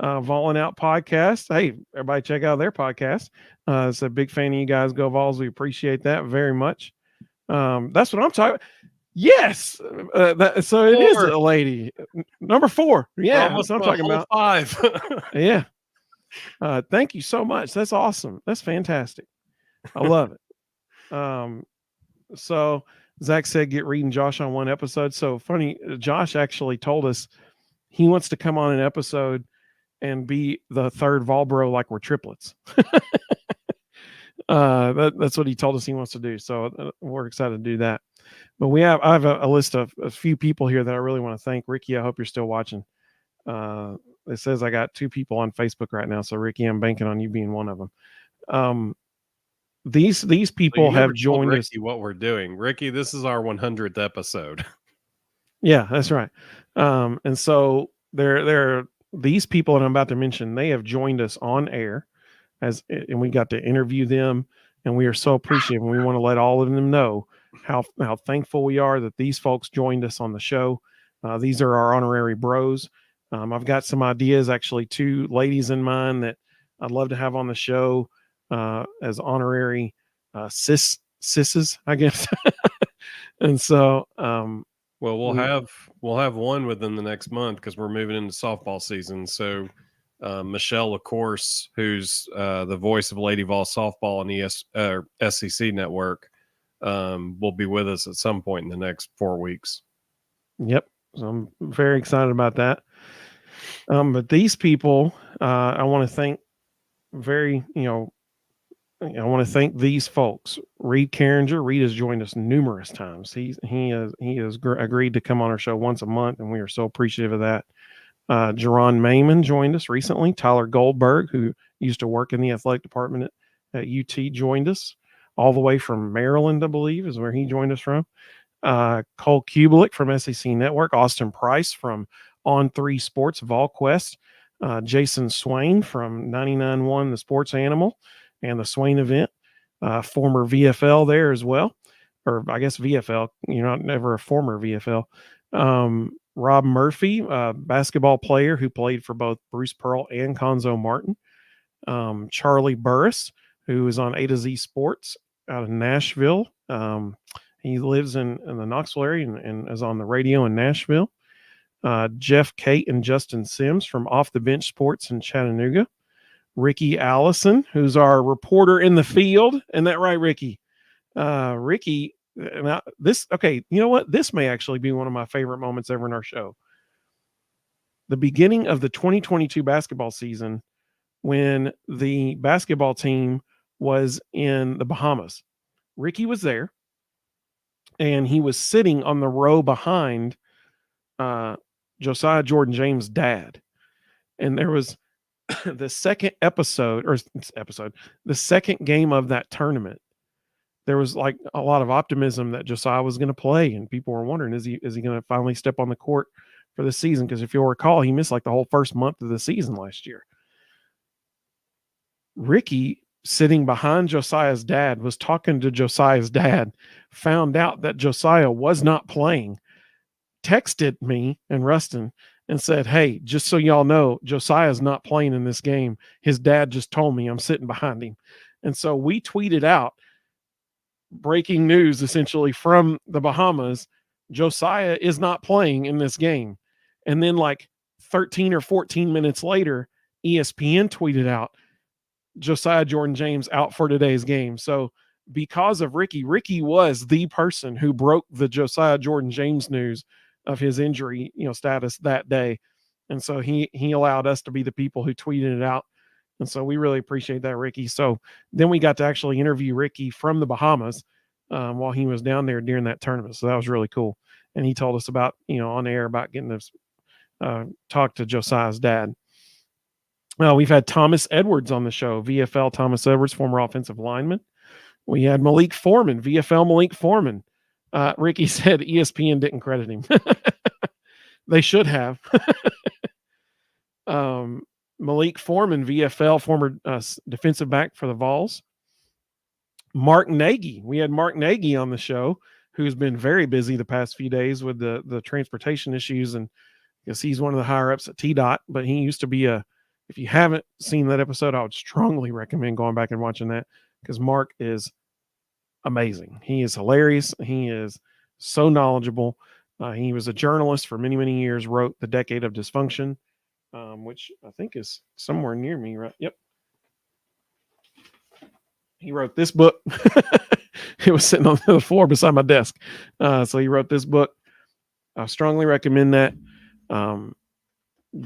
Volling Out Podcast. Hey, everybody check out their podcast. It's a big fan of you guys. Go Vols. We appreciate that very much. That's what I'm talking about. Yes. So it is 4. a lady. Number 4. We're Yeah. almost That's what I'm to a talking whole about. 5. Yeah. Thank you so much. That's awesome. That's fantastic. I love it. So Zach said, get Reed and Josh on one episode. So funny. Josh actually told us he wants to come on an episode and be the third Volbro like we're triplets. That's what he told us he wants to do. So we're excited to do that. But I have a list of a few people here that I really want to thank. Ricky, I hope you're still watching. It says I got 2 people on Facebook right now. So Ricky, I'm banking on you being one of them. These people have joined Ricky us. What we're doing, Ricky? This is our 100th episode. Yeah, that's right. And so these people that I'm about to mention, they have joined us on air, and we got to interview them, and we are so appreciative. And we want to let all of them know how thankful we are that these folks joined us on the show. These are our honorary bros. I've got some ideas, actually, 2 ladies in mind that I'd love to have on the show as honorary sisses, I guess. And so, well, we'll have one within the next month because we're moving into softball season. So Michelle, of course, who's the voice of Lady Vol softball on SEC network, will be with us at some point in the next 4 weeks. Yep. So I'm very excited about that. But these people, I want to thank I want to thank these folks. Reed Carringer. Reed has joined us numerous times. He has agreed to come on our show once a month, and we are so appreciative of that. Jerron Mayman joined us recently. Tyler Goldberg, who used to work in the athletic department at UT, joined us all the way from Maryland, I believe, is where he joined us from. Cole Kubelik from SEC Network. Austin Price from On3 Sports, VolQuest. Jason Swain from 99.1 The Sports Animal and the Swain event. Former VFL there as well. Or I guess VFL. You're not never a former VFL. Rob Murphy, basketball player who played for both Bruce Pearl and Conzo Martin. Charlie Burris, who is on A to Z Sports out of Nashville. He lives in the Knoxville area and is on the radio in Nashville. Jeff Kate and Justin Sims from Off the Bench Sports in Chattanooga. Ricky Allison, who's our reporter in the field. Isn't that right, Ricky? Ricky, now you know what? This may actually be one of my favorite moments ever in our show. The beginning of the 2022 basketball season, when the basketball team was in the Bahamas. Ricky was there, and he was sitting on the row behind Josiah Jordan James' dad. And there was the second the second game of that tournament. There was like a lot of optimism that Josiah was going to play, and people were wondering, is he going to finally step on the court for the season? Because if you'll recall, he missed like the whole first month of the season last year. Ricky, sitting behind Josiah's dad, was talking to Josiah's dad, found out that Josiah was not playing, texted me and Rustin and said, hey, just so y'all know, Josiah's not playing in this game. His dad just told me I'm sitting behind him. And so we tweeted out breaking news essentially from the Bahamas. Josiah is not playing in this game. And then like 13 or 14 minutes later, ESPN tweeted out Josiah Jordan James out for today's game. So because of Ricky was the person who broke the Josiah Jordan James news of his injury, status that day. And so he allowed us to be the people who tweeted it out. And so we really appreciate that, Ricky. So then we got to actually interview Ricky from the Bahamas while he was down there during that tournament. So that was really cool. And he told us about, on air about getting to talk to Josiah's dad. We've had Thomas Edwards on the show, VFL Thomas Edwards, former offensive lineman. We had Malik Foreman, VFL Malik Foreman. Ricky said ESPN didn't credit him. They should have. Malik Foreman, VFL, former defensive back for the Vols. Mark Nagy. We had Mark Nagy on the show, who's been very busy the past few days with the transportation issues, and because he's one of the higher ups at TDOT, but he used to be if you haven't seen that episode, I would strongly recommend going back and watching that, because Mark is amazing. He is hilarious. He is so knowledgeable. He was a journalist for many, many years, wrote The Decade of Dysfunction, which I think is somewhere near me, right? Yep. He wrote this book. It was sitting on the floor beside my desk. So he wrote this book. I strongly recommend that.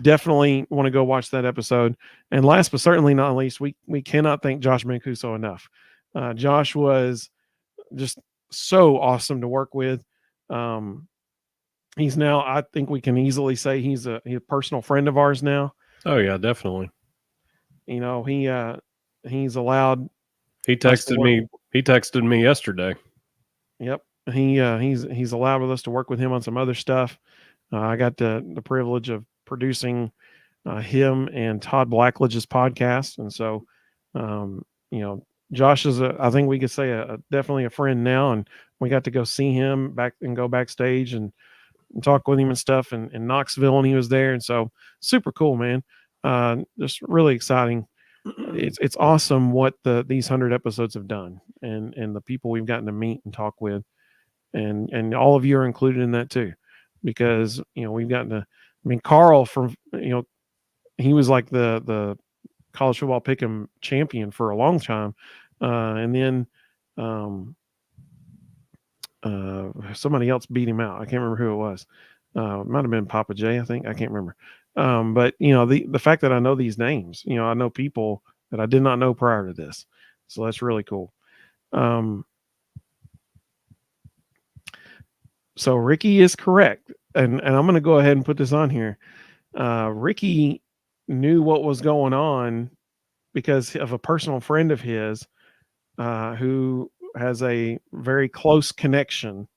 Definitely want to go watch that episode. And last but certainly not least, we cannot thank Josh Mancuso enough. Josh was just so awesome to work with. He's now, I think we can easily say he's a personal friend of ours now. Oh yeah, definitely. You know, he's allowed. He texted me. He texted me yesterday. Yep. He's allowed with us to work with him on some other stuff. I got the privilege of producing him and Todd Blackledge's podcast. And so, you know, Josh is I think we could say definitely a friend now, and we got to go see him go backstage and talk with him and stuff in Knoxville when he was there. And so super cool, man. Just really exciting. It's awesome what these 100 episodes have done, and the people we've gotten to meet and talk with, and all of you are included in that too, because, you know, we've gotten to, I mean, Carl from, you know, he was like the college football pick'em champion for a long time. And then somebody else beat him out. I can't remember who it was. It might've been Papa J, I think. I can't remember. But you know, the fact that I know these names, you know, I know people that I did not know prior to this. So that's really cool. So Ricky is correct. And I'm going to go ahead and put this on here. Ricky knew what was going on because of a personal friend of his who has a very close connection.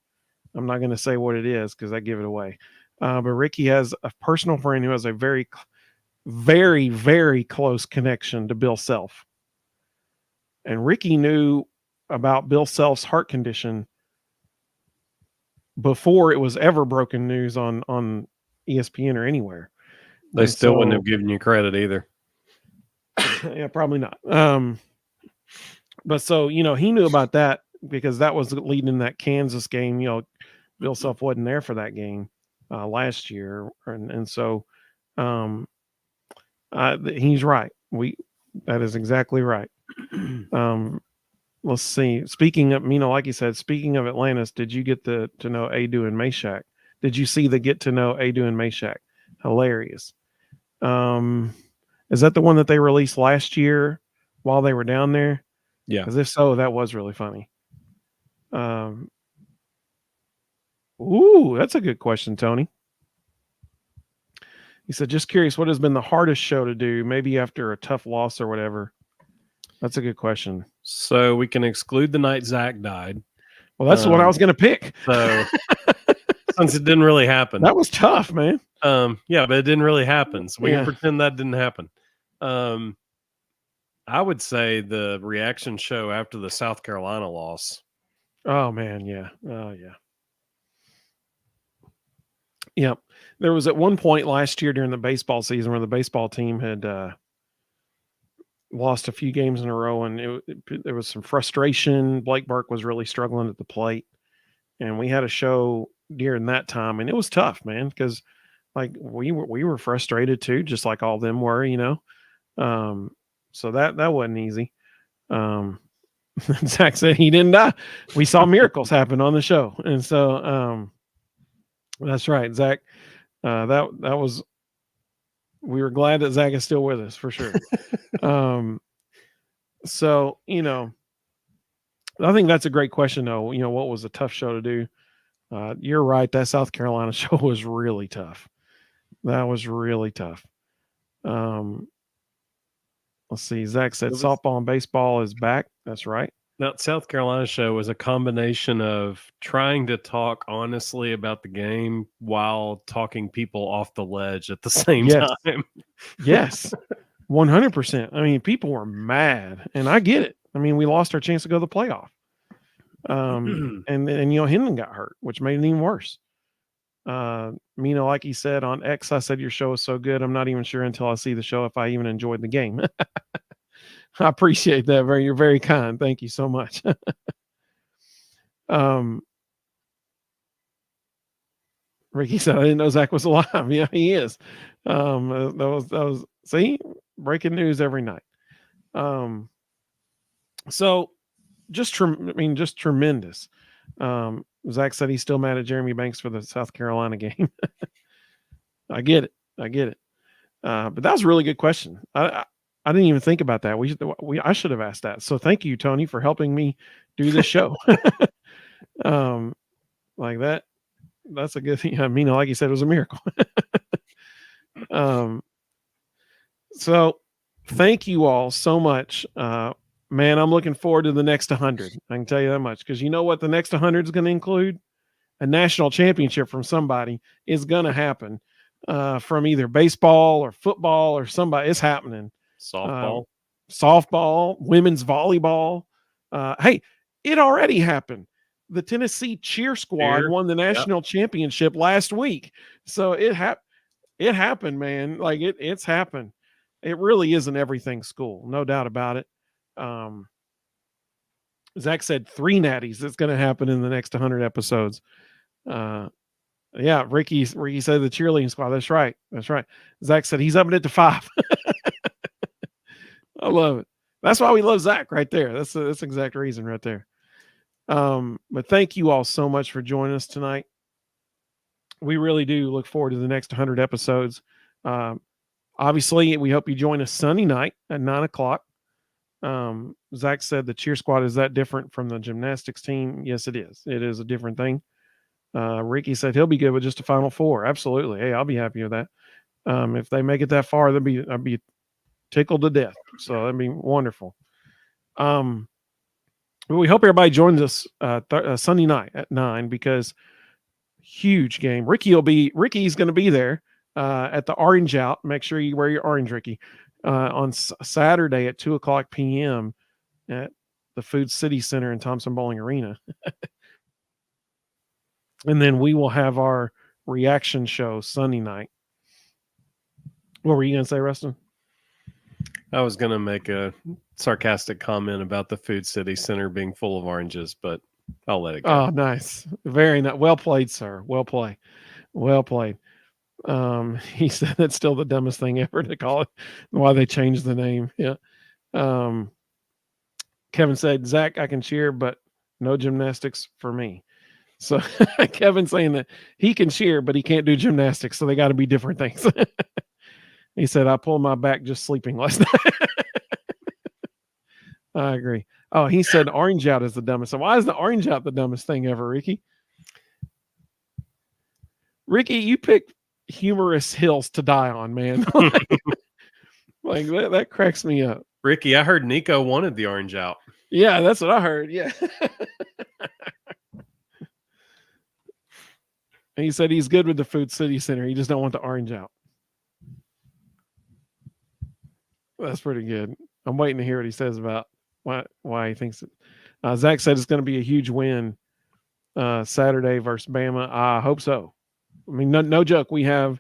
I'm not going to say what it is because I give it away. But Ricky has a personal friend who has a very, very, very close connection to Bill Self. And Ricky knew about Bill Self's heart condition before it was ever broken news on ESPN or anywhere. They still wouldn't have given you credit either. Yeah, probably not. But so, you know, he knew about that because that was leading in that Kansas game. You know, Bill Self wasn't there for that game last year. And so he's right. That is exactly right. Let's see. Speaking of, you know, like you said, speaking of Atlantis, did you get to know Adu and Meshack? Did you see the get to know Adu and Meshack? Hilarious. Is that the one that they released last year while they were down there? Yeah. Because if so, that was really funny. Ooh, that's a good question, Tony. He said, just curious, what has been the hardest show to do? Maybe after a tough loss or whatever. That's a good question. So we can exclude the night Zach died. Well, that's the one I was going to pick. So since it didn't really happen. That was tough, man. Yeah, but it didn't really happen. So we can pretend that didn't happen. I would say the reaction show after the South Carolina loss. Oh, man, yeah. Oh, yeah. Yep. There was at one point last year during the baseball season where the baseball team had lost a few games in a row, and there was some frustration. Blake Burke was really struggling at the plate, and we had a show during that time, and it was tough, man, because like we were frustrated too, just like all them were, you know. So that wasn't easy. Zach said he didn't die. We saw miracles happen on the show, and so that's right, Zach. That was. We were glad that Zach is still with us for sure. So, you know, I think that's a great question though. You know, what was a tough show to do? You're right. That South Carolina show was really tough. That was really tough. Let's see. Zach said softball and baseball is back. That's right. That South Carolina show was a combination of trying to talk honestly about the game while talking people off the ledge at the same time. Yes, 100%. I mean, people were mad, and I get it. I mean, we lost our chance to go to the playoff. And Hinman got hurt, which made it even worse. Like he said on X, I said your show is so good, I'm not even sure until I see the show if I even enjoyed the game. I appreciate that. You're very kind. Thank you so much. Ricky said, I didn't know Zach was alive. Yeah, he is. That was see, breaking news every night. So just tremendous. Zach said he's still mad at Jeremy Banks for the South Carolina game. I get it. But that was a really good question. I didn't even think about that. I should have asked that. So thank you, Tony, for helping me do this show. Like that. That's a good thing. Like you said, it was a miracle. So thank you all so much. Man, I'm looking forward to the next 100. I can tell you that much, because you know what the next 100 is going to include? A national championship from somebody is going to happen, from either baseball or football or somebody. It's happening. Softball, women's volleyball. Hey, it already happened. The Tennessee cheer squad won the national championship last week. So it happened, man. Like it's happened. It really is an everything school. No doubt about it. Zach said 3 natties. That's going to happen in the next 100 episodes. Ricky said the cheerleading squad. That's right. Zach said he's upping it to 5. I love it. That's why we love Zach right there. That's the exact reason right there. But thank you all so much for joining us tonight. We really do look forward to the next 100 episodes. Obviously, we hope you join us Sunday night at 9:00. Zach said the cheer squad is that different from the gymnastics team. Yes, it is. It is a different thing. Ricky said he'll be good with just a Final Four. Absolutely. Hey, I'll be happy with that. If they make it that far, I'd be tickled to death. So that'd be wonderful. We hope everybody joins us Sunday night at 9, because huge game. Ricky's going to be there at the Orange Out. Make sure you wear your orange, Ricky. On Saturday at 2:00 p.m. at the Food City Center in Thompson Bowling Arena. And then we will have our reaction show Sunday night. What were you going to say, Rustin? I was going to make a sarcastic comment about the Food City Center being full of oranges, but I'll let it go. Oh, nice. Very nice. Well played, sir. Well played. He said it's still the dumbest thing ever to call it. Why they changed the name. Yeah. Kevin said, Zach, I can cheer, but no gymnastics for me. So Kevin saying that he can cheer, but he can't do gymnastics. So they got to be different things. He said, I pulled my back just sleeping last night. I agree. Oh, he said Orange Out is the dumbest. So why is the Orange Out the dumbest thing ever, Ricky? Ricky, you picked humorous hills to die on, man. Like that cracks me up. Ricky, I heard Nico wanted the Orange Out. Yeah, that's what I heard. Yeah. He said he's good with the Food City Center. He just don't want the Orange Out. That's pretty good. I'm waiting to hear what he says about why he thinks it. Zach said it's going to be a huge win Saturday versus Bama. I hope so. I mean, no joke. We have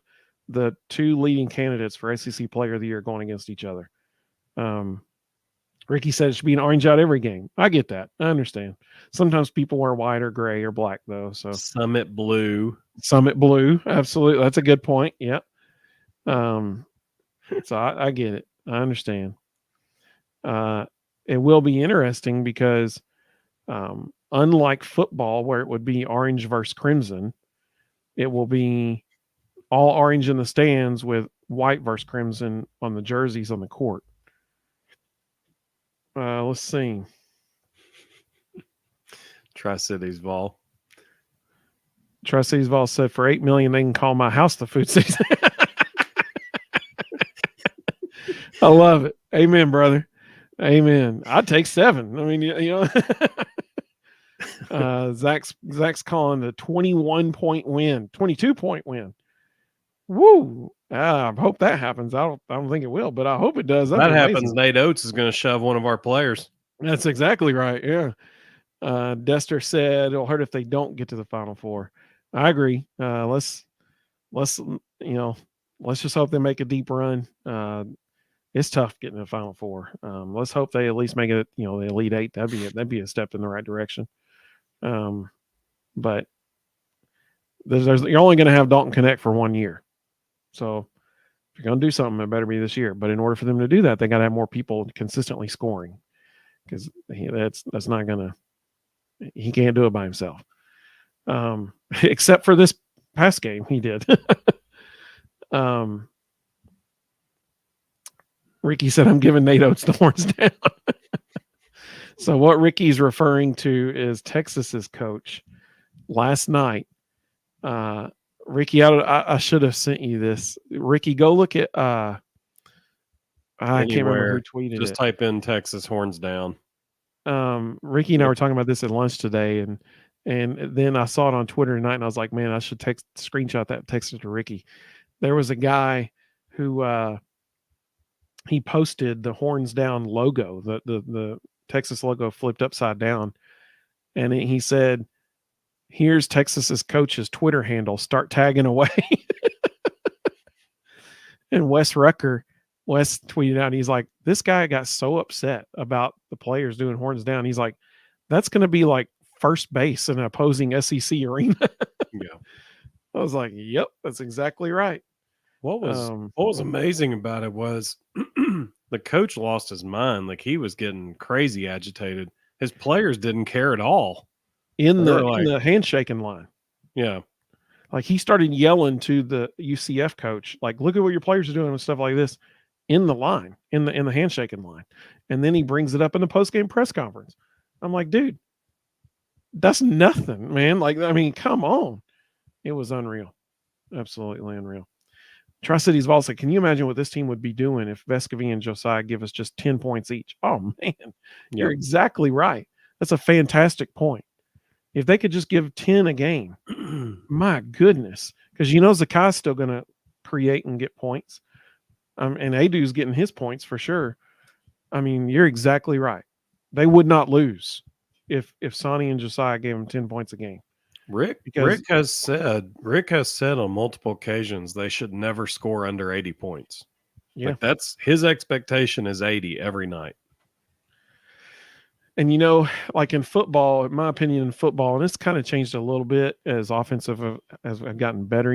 the 2 leading candidates for SEC Player of the Year going against each other. Ricky said it should be an Orange Out every game. I get that. I understand. Sometimes people wear white or gray or black, though. So Summit Blue. Absolutely. That's a good point. Yep. So I get it. I understand. It will be interesting because unlike football, where it would be orange versus crimson, it will be all orange in the stands with white versus crimson on the jerseys on the court. Let's see. Tri-Cities Vol. Tri-Cities Vol said for $8 million, they can call my house the Food City. I love it. Amen, brother. Amen. I'd take 7. I mean, you know, Zach's calling a 21-point win, 22-point win. Woo! I hope that happens. I don't think it will, but I hope it does. That happens. Nate Oates is going to shove one of our players. That's exactly right. Yeah. Dester said it'll hurt if they don't get to the Final Four. I agree. Let's let's just hope they make a deep run. It's tough getting to the Final Four. Let's hope they at least make it. The Elite Eight. That'd be a step in the right direction. But you're only going to have Dalton Knecht for 1 year, so if you're going to do something, it better be this year. But in order for them to do that, they got to have more people consistently scoring, because that's not going to. He can't do it by himself. Except for this past game, he did. Ricky said, "I'm giving Nate Oates the horns down." So what Ricky's referring to is Texas's coach last night. Ricky, I should have sent you this. Ricky, go look at. I can't remember who tweeted it. Just type in Texas horns down. Ricky and I were talking about this at lunch today, and then I saw it on Twitter tonight, and I was like, man, I should screenshot that, text it to Ricky. There was a guy who he posted the horns down logo, the Texas logo flipped upside down, and he said, "Here's Texas's coach's Twitter handle. Start tagging away." And Wes tweeted out, he's like, "This guy got so upset about the players doing horns down. He's like, that's going to be like first base in an opposing SEC arena." Yeah. I was like, yep, that's exactly right. What was amazing about it was the coach lost his mind. Like, he was getting crazy agitated. His players didn't care at all. In the handshaking line. Yeah. Like, he started yelling to the UCF coach, like, look at what your players are doing and stuff like this in the line, in the handshaking line. And then he brings it up in the post-game press conference. I'm like, dude, that's nothing, man. Like, I mean, come on. It was unreal. Absolutely unreal. Tri-Cities Vol said, can you imagine what this team would be doing if Vescovy and Josiah give us just 10 points each? Oh, man, you're exactly right. That's a fantastic point. If they could just give 10 a game, my goodness, because Zakai's still going to create and get points. And Adu's getting his points for sure. I mean, you're exactly right. They would not lose if Sonny and Josiah gave them 10 points a game. Rick has said on multiple occasions they should never score under 80 points. Yeah. Like, that's his expectation is 80 every night. And like in football, in my opinion, and it's kind of changed a little bit as offensive has gotten better,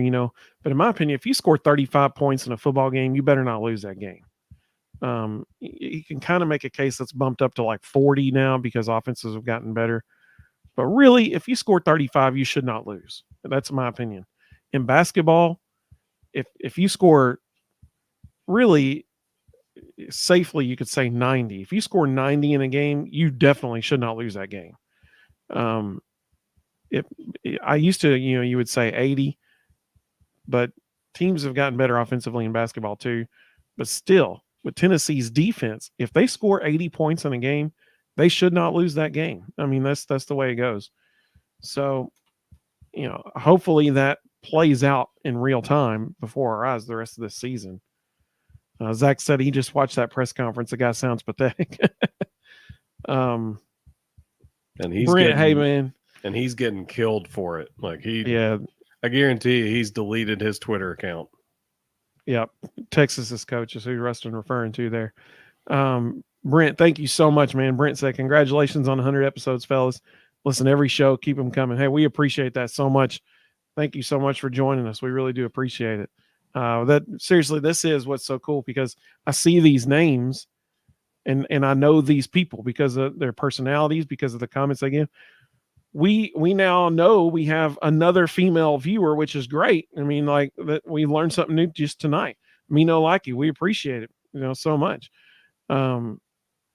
But in my opinion, if you score 35 points in a football game, you better not lose that game. You can kind of make a case that's bumped up to like 40 now because offenses have gotten better. But really, if you score 35, you should not lose. That's my opinion. In basketball, if you score really safely, you could say 90. If you score 90 in a game, you definitely should not lose that game. I used to, you would say 80, but teams have gotten better offensively in basketball too. But still, with Tennessee's defense, if they score 80 points in a game, they should not lose that game. I mean, that's the way it goes. So, hopefully that plays out in real time before our eyes the rest of this season. Zach said he just watched that press conference. The guy sounds pathetic. And he's he's getting killed for it. Like, I guarantee you he's deleted his Twitter account. Yep. Texas's coach is who Rustin referring to there. Brent, thank you so much, man. Brent said, congratulations on 100 episodes, fellas. Listen, every show, keep them coming. Hey, we appreciate that so much. Thank you so much for joining us. We really do appreciate it. Seriously, this is what's so cool, because I see these names and I know these people because of their personalities, because of the comments they give. We now know we have another female viewer, which is great. I mean, like, that we learned something new just tonight. Me no like you. We appreciate it, so much.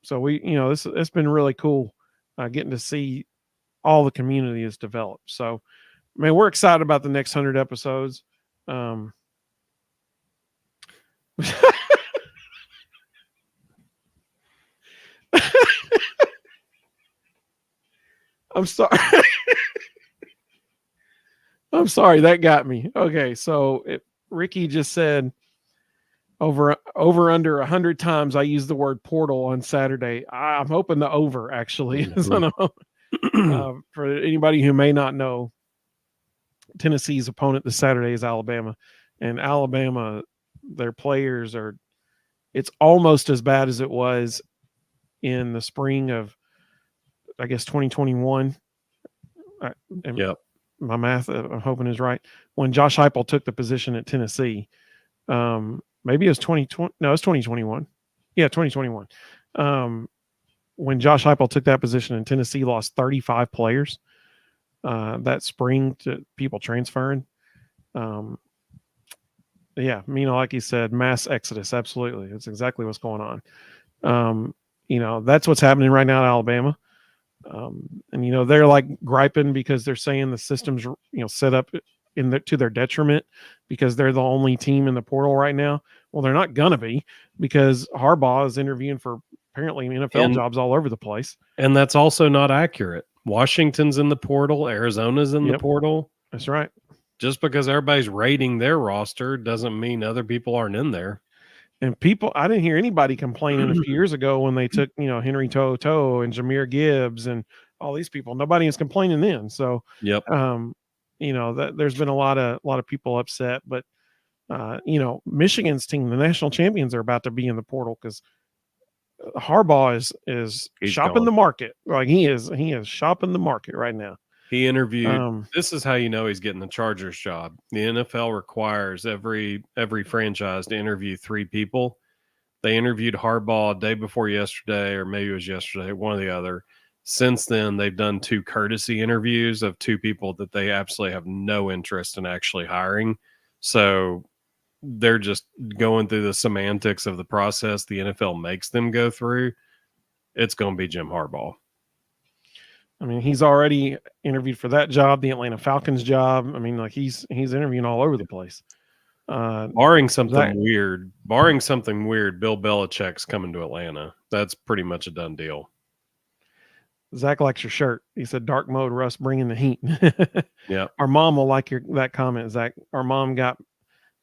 So we, it's been really cool getting to see all the community has developed. So, man, we're excited about the next 100 episodes. I'm sorry. I'm sorry. That got me. Okay. So Ricky just said over under 100 times I used the word portal on Saturday. I'm hoping the over actually. For anybody who may not know, Tennessee's opponent this Saturday is Alabama, and Alabama, their players are. It's almost as bad as it was in the spring of, I guess, 2021. Yep. My math, I'm hoping, is right. When Josh Heupel took the position at Tennessee, maybe it was 2020. No, it was 2021. Yeah, 2021. When Josh Heupel took that position in Tennessee, lost 35 players that spring to people transferring. Yeah, like you said, mass exodus. Absolutely. That's exactly what's going on. That's what's happening right now at Alabama. And they're like griping because they're saying the system's set up to their detriment because they're the only team in the portal right now. Well, they're not gonna be, because Harbaugh is interviewing for apparently NFL jobs all over the place. And that's also not accurate. Washington's in the portal, Arizona's in the portal. That's right. Just because everybody's rating their roster doesn't mean other people aren't in there. And I didn't hear anybody complaining a few years ago when they took, Henry To'oTo'o and Jahmyr Gibbs and all these people. Nobody was complaining then. So, yep. That there's been a lot of people upset, but Michigan's team, the national champions, are about to be in the portal because Harbaugh is shopping the market. Like he is shopping the market right now. He interviewed. This is how you know he's getting the Chargers job. The NFL requires every franchise to interview 3 people. They interviewed Harbaugh day before yesterday, or maybe it was yesterday, one or the other. Since then, they've done 2 courtesy interviews of 2 people that they absolutely have no interest in actually hiring. So they're just going through the semantics of the process the NFL makes them go through. It's going to be Jim Harbaugh. I mean, he's already interviewed for that job, the Atlanta Falcons job. I mean, like he's interviewing all over the place. Barring something weird, Bill Belichick's coming to Atlanta. That's pretty much a done deal. Zach likes your shirt. He said, "Dark mode, Russ, bringing the heat." Yeah. Our mom will like that comment, Zach. Our mom got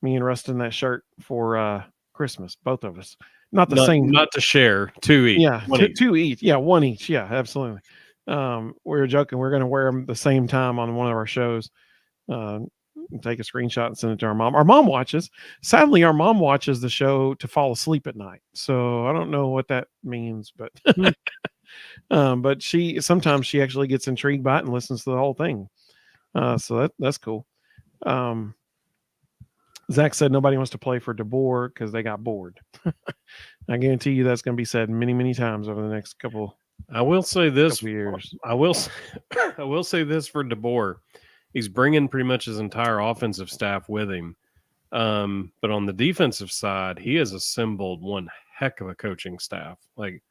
me and Rustin that shirt for Christmas, both of us. Not same. Not to share. 2 each. Yeah, 2 each. Yeah, 1 each. Yeah, absolutely. We were joking. We're going to wear them the same time on one of our shows. Take a screenshot and send it to our mom. Our mom watches. Sadly, our mom watches the show to fall asleep at night. So I don't know what that means, but but sometimes she actually gets intrigued by it and listens to the whole thing. So that's cool. Zach said nobody wants to play for DeBoer because they got bored. I guarantee you that's going to be said many, many times over the next couple. I will say this. Years. I will say this for DeBoer. He's bringing pretty much his entire offensive staff with him. But on the defensive side, he has assembled one heck of a coaching staff. Like,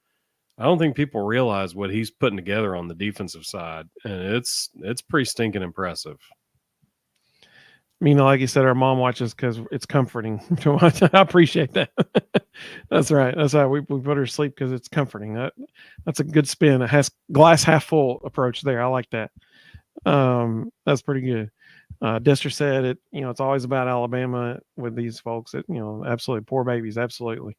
I don't think people realize what he's putting together on the defensive side, and it's pretty stinking impressive. I mean, like you said, our mom watches because it's comforting to watch. I appreciate that. That's right. That's how we put her to sleep, because it's comforting. That's a good spin. It has glass half full approach there. I like that. That's pretty good. Dester said it. It's always about Alabama with these folks. Absolutely poor babies. Absolutely.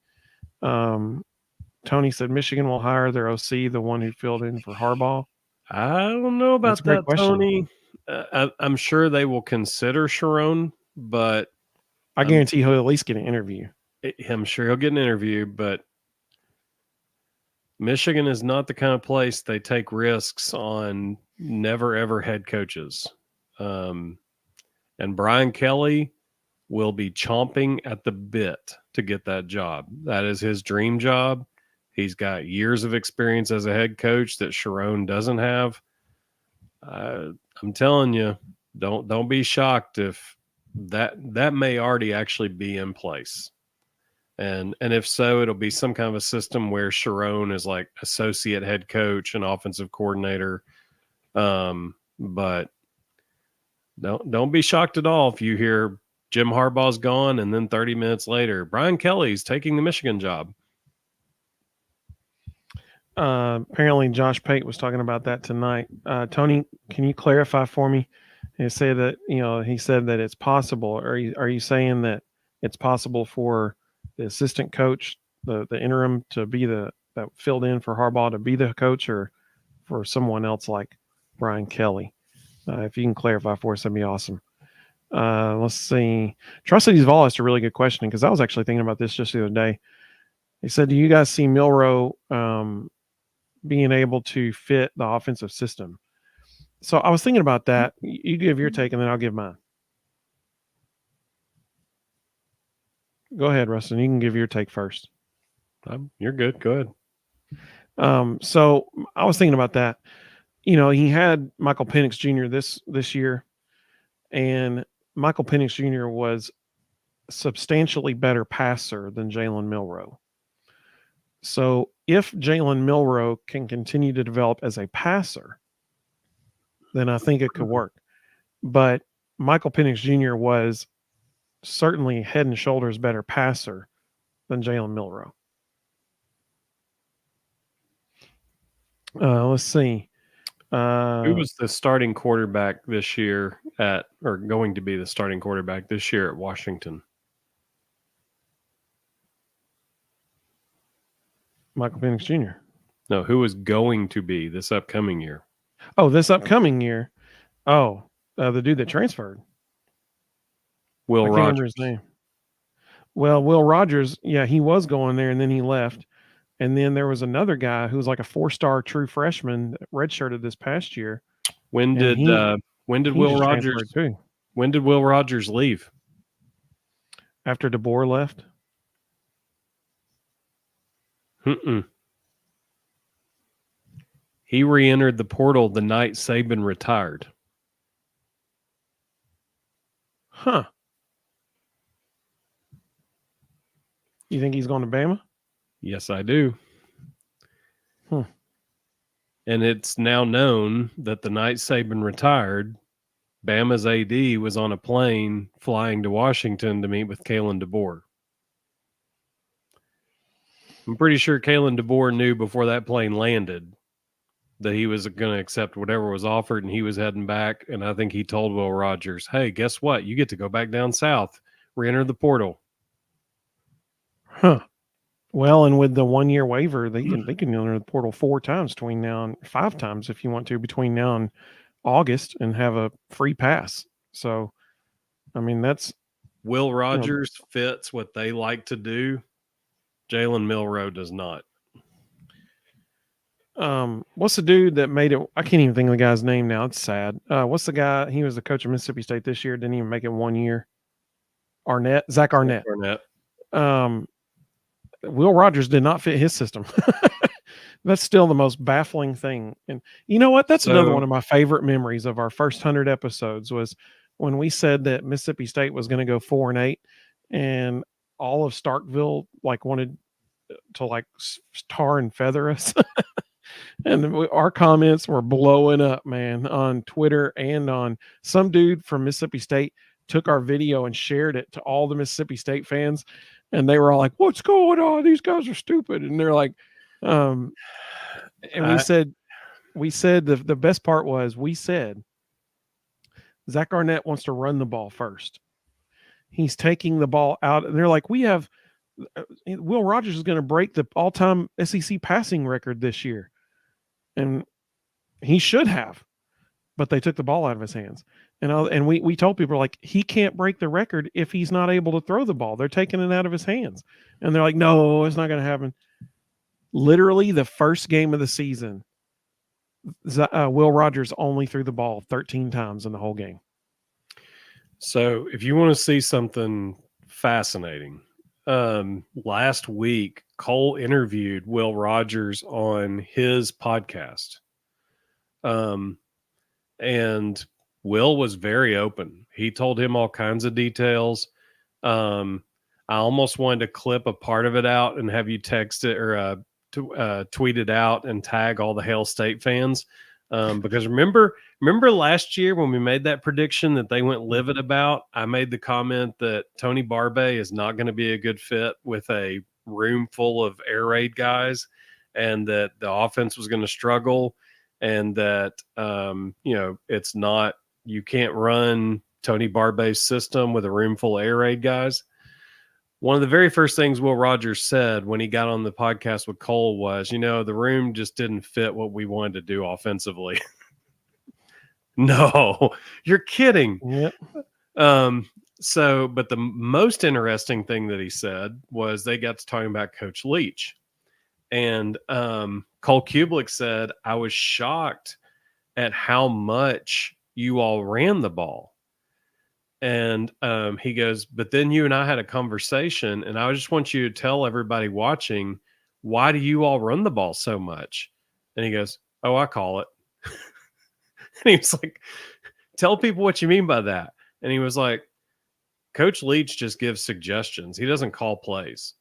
Tony said Michigan will hire their OC, the one who filled in for Harbaugh. I don't know about that, Tony. I'm sure they will consider Sharon, but I guarantee he'll at least get an interview. I'm sure he'll get an interview, but Michigan is not the kind of place they take risks on never ever head coaches. And Brian Kelly will be chomping at the bit to get that job. That is his dream job. He's got years of experience as a head coach that Sharon doesn't have. I'm telling you, don't be shocked if that may already actually be in place. And if so, it'll be some kind of a system where Sharon is like associate head coach and offensive coordinator. But don't be shocked at all if you hear Jim Harbaugh's gone and then 30 minutes later, Brian Kelly's taking the Michigan job. Apparently Josh Pate was talking about that tonight. Tony, can you clarify for me and say that, he said that it's possible? Are you saying that it's possible for the assistant coach, the interim, to be that filled in for Harbaugh to be the coach, or for someone else like Brian Kelly. If you can clarify for us, that'd be awesome. Let's see. Tri-Cities Vol asked a really good question because I was actually thinking about this just the other day. He said, do you guys see Milroe being able to fit the offensive system? So I was thinking about that. You give your take and then I'll give mine. Go ahead, Rustin. You can give your take first. You're good. Go ahead. So I was thinking about that. He had Michael Penix Jr. this year, and Michael Penix Jr. was substantially better passer than Jalen Milroe. So if Jalen Milroe can continue to develop as a passer, then I think it could work. But Michael Penix Jr. was certainly head and shoulders better passer than Jalen Milroe. Let's see. Who was the starting quarterback this year going to be the starting quarterback this year at Washington? Michael Penix Jr. No, who was going to be this upcoming year? Oh, this upcoming year. Oh, the dude that transferred. Will I can't remember his name. Well, Will Rogers, yeah, he was going there and then he left. And then there was another guy who was like a 4-star true freshman that redshirted this past year. When did Will Rogers leave? After DeBoer left? He re-entered the portal the night Saban retired. Huh. You think he's going to Bama? Yes, I do. Hmm. And it's now known that the night Saban retired, Bama's AD was on a plane flying to Washington to meet with Kalen DeBoer. I'm pretty sure Kalen DeBoer knew before that plane landed that he was going to accept whatever was offered and he was heading back. And I think he told Will Rogers, hey, guess what? You get to go back down south, re-enter the portal. Huh. Well, and with the 1-year waiver, they can enter the portal 4 times between now and 5 times if you want to between now and August and have a free pass. So, I mean, that's Will Rogers fits what they like to do. Jalen Milroe does not. What's the dude that made it? I can't even think of the guy's name now. It's sad. What's the guy? He was the coach of Mississippi State this year. Didn't even make it 1 year. Zach Arnett. Will Rogers did not fit his system. That's still the most baffling thing. And you know what? That's another one of my favorite memories of our first 100 episodes was when we said that Mississippi State was going to go 4-8 and all of Starkville wanted to tar and feather us. And our comments were blowing up, man, on Twitter and on some dude from Mississippi State took our video and shared it to all the Mississippi State fans. And they were all like, what's going on? These guys are stupid. And they're like, and we said the best part was we said Zach Arnett wants to run the ball first. He's taking the ball out. And they're like, Will Rogers is going to break the all-time SEC passing record this year. And he should have, but they took the ball out of his hands. And we told people he can't break the record if he's not able to throw the ball. They're taking it out of his hands. And they're like, no, it's not going to happen. Literally the first game of the season, Will Rogers only threw the ball 13 times in the whole game. So if you want to see something fascinating, last week, Cole interviewed Will Rogers on his podcast. And Will was very open. He told him all kinds of details. I almost wanted to clip a part of it out and have you text it or tweet it out and tag all the Hail State fans. Because remember last year when we made that prediction that they went livid about, I made the comment that Tony Barbay is not going to be a good fit with a room full of air raid guys and that the offense was going to struggle and that, it's not, you can't run Tony Barbay's system with a room full of air raid guys. one of the very first things Will Rogers said when he got on the podcast with Cole was, the room just didn't fit what we wanted to do offensively. No, you're kidding. Yep. But the most interesting thing that he said was they got to talking about Coach Leach. And Cole Kublik said, I was shocked at how much you all ran the ball. And he goes, but then you and I had a conversation, and I just want you to tell everybody watching, why do you all run the ball so much? And he goes, oh, I call it. And he was like, tell people what you mean by that. And he was like, Coach Leach just gives suggestions. He doesn't call plays.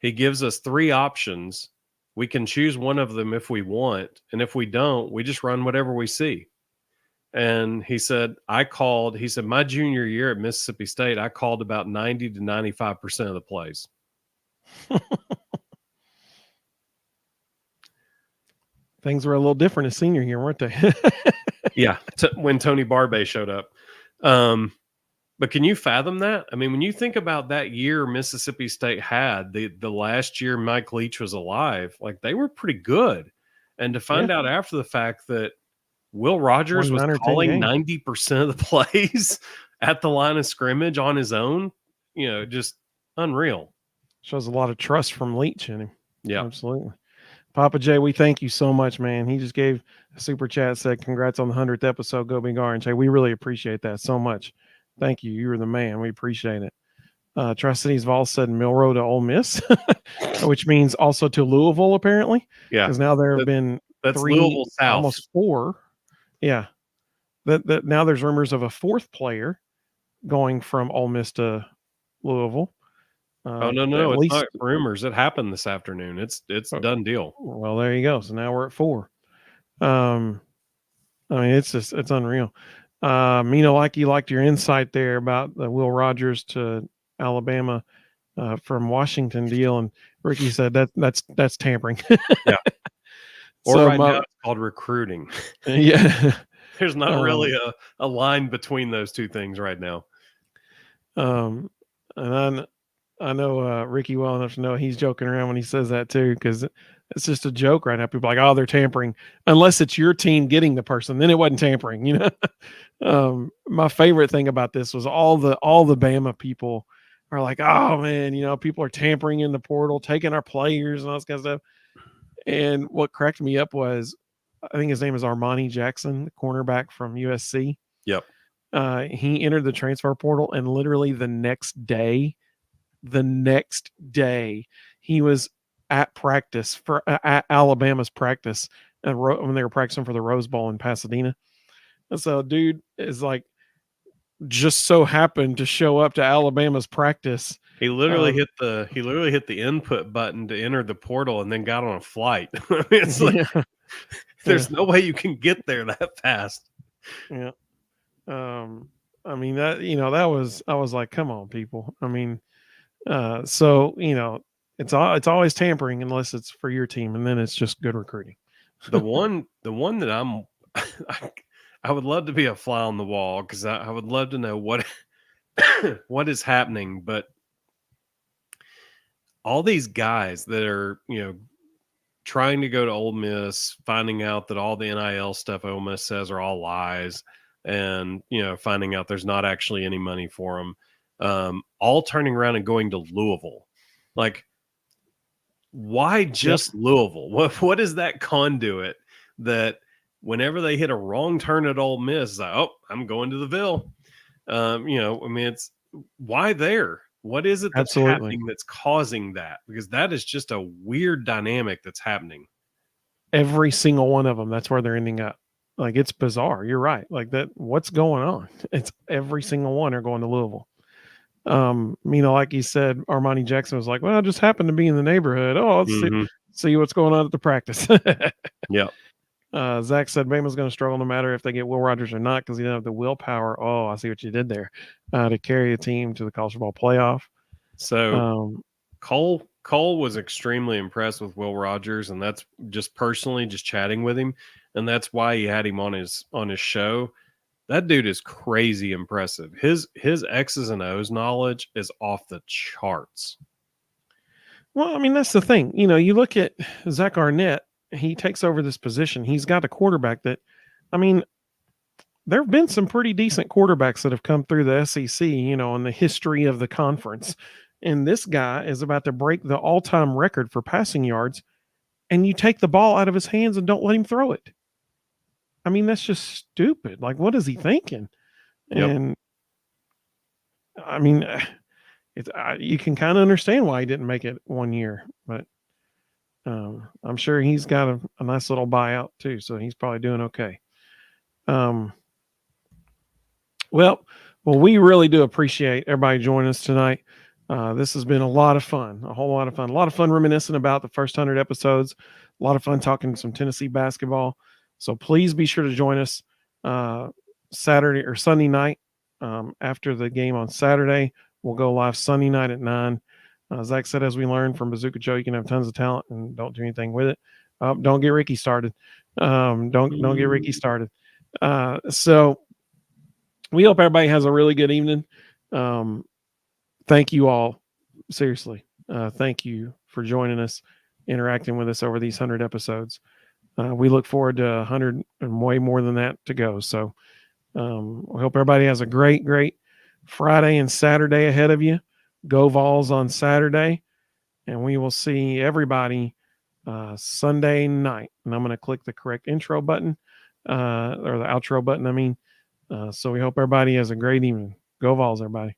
He gives us 3 options. We can choose one of them if we want. And if we don't, we just run whatever we see. And he said, my junior year at Mississippi State, I called about 90 to 95% of the plays. Things were a little different as senior year, weren't they? Yeah, when Tony Barbay showed up. But can you fathom that? I mean, when you think about that year Mississippi State had, the last year Mike Leach was alive, like they were pretty good. And to find out after the fact that Will Rogers was calling 90% of the plays at the line of scrimmage on his own, just unreal. Shows a lot of trust from Leach in him. Yeah, absolutely. Papa Jay, we thank you so much, man. He just gave a super chat, said congrats on the 100th episode. Go Big Orange. Hey, we really appreciate that so much. Thank you. You were the man. We appreciate it. Tri-Cities Vol said Milrow to Ole Miss, which means also to Louisville, apparently. Yeah. Because now there have been that's 3, Louisville South. Almost 4. Yeah. That now there's rumors of a 4th player going from Ole Miss to Louisville. No, it's not rumors. It happened this afternoon. It's a done deal. Well, there you go. So now we're at 4. I mean, it's unreal. Mino, like you liked your insight there about the Will Rogers to Alabama from Washington deal, and Ricky said that's tampering. Yeah. Or so now it's called recruiting. Yeah. There's not really a line between those two things right now. And I know Ricky well enough to know he's joking around when he says that too, because it's just a joke right now. People are like, oh, they're tampering. Unless it's your team getting the person, then it wasn't tampering. My favorite thing about this was all the Bama people are like, oh man, people are tampering in the portal, taking our players and all this kind of stuff. And what cracked me up was, I think his name is Armani Jackson, the cornerback from USC. Yep. He entered the transfer portal, and literally the next day, he was at practice at Alabama's practice when they were practicing for the Rose Bowl in Pasadena. And so dude is like, just so happened to show up to Alabama's practice. He literally hit the input button to enter the portal and then got on a flight. It's like, there's no way you can get there that fast. Yeah. I mean that was, I was like, come on, people. I mean, so it's always tampering unless it's for your team, and then it's just good recruiting. The one that I would love to be a fly on the wall, because I would love to know what is happening. But all these guys that are trying to go to Ole Miss, finding out that all the NIL stuff Ole Miss says are all lies, and finding out there's not actually any money for them, all turning around and going to Louisville. Like, why just Louisville? What is that conduit that whenever they hit a wrong turn at Ole Miss, it's like, oh, I'm going to the Ville. I mean, it's why there? What is it that's happening that's causing that? Because that is just a weird dynamic that's happening. Every single one of them, that's where they're ending up. Like, it's bizarre. You're right. Like that. What's going on? It's every single one are going to Louisville. Like you said, Armani Jackson was like, well, I just happened to be in the neighborhood. Oh, let's see what's going on at the practice. Yeah. Zach said Bama's going to struggle no matter if they get Will Rogers or not, because he doesn't have the willpower. Oh, I see what you did there, to carry a team to the college football playoff. So Cole was extremely impressed with Will Rogers, and that's just personally just chatting with him, and that's why he had him on his show. That dude is crazy impressive. His X's and O's knowledge is off the charts. Well, I mean, that's the thing. You know, you look at Zach Arnett, he takes over this position. He's got a quarterback that, I mean, there have been some pretty decent quarterbacks that have come through the SEC, you know, in the history of the conference. And this guy is about to break the all-time record for passing yards, and you take the ball out of his hands and don't let him throw it. I mean, that's just stupid. Like, what is he thinking? Yep. And I mean, you can kind of understand why he didn't make it 1 year, but I'm sure he's got a nice little buyout too, so he's probably doing okay. Well, we really do appreciate everybody joining us tonight. This has been a lot of fun, a whole lot of fun, reminiscing about the first 100 episodes, a lot of fun talking some Tennessee basketball. So please be sure to join us Saturday or Sunday night after the game on Saturday. We'll go live Sunday night at 9. Zach said, as we learned from Bazooka Joe, you can have tons of talent and don't do anything with it. Don't get Ricky started. Don't get Ricky started. So we hope everybody has a really good evening. Thank you all. Seriously. Thank you for joining us, interacting with us over these 100 episodes. We look forward to 100 and way more than that to go. So we hope everybody has a great, great Friday and Saturday ahead of you. Go Vols on Saturday. And we will see everybody Sunday night. And I'm going to click the correct intro button or the outro button, I mean. So we hope everybody has a great evening. Go Vols, everybody.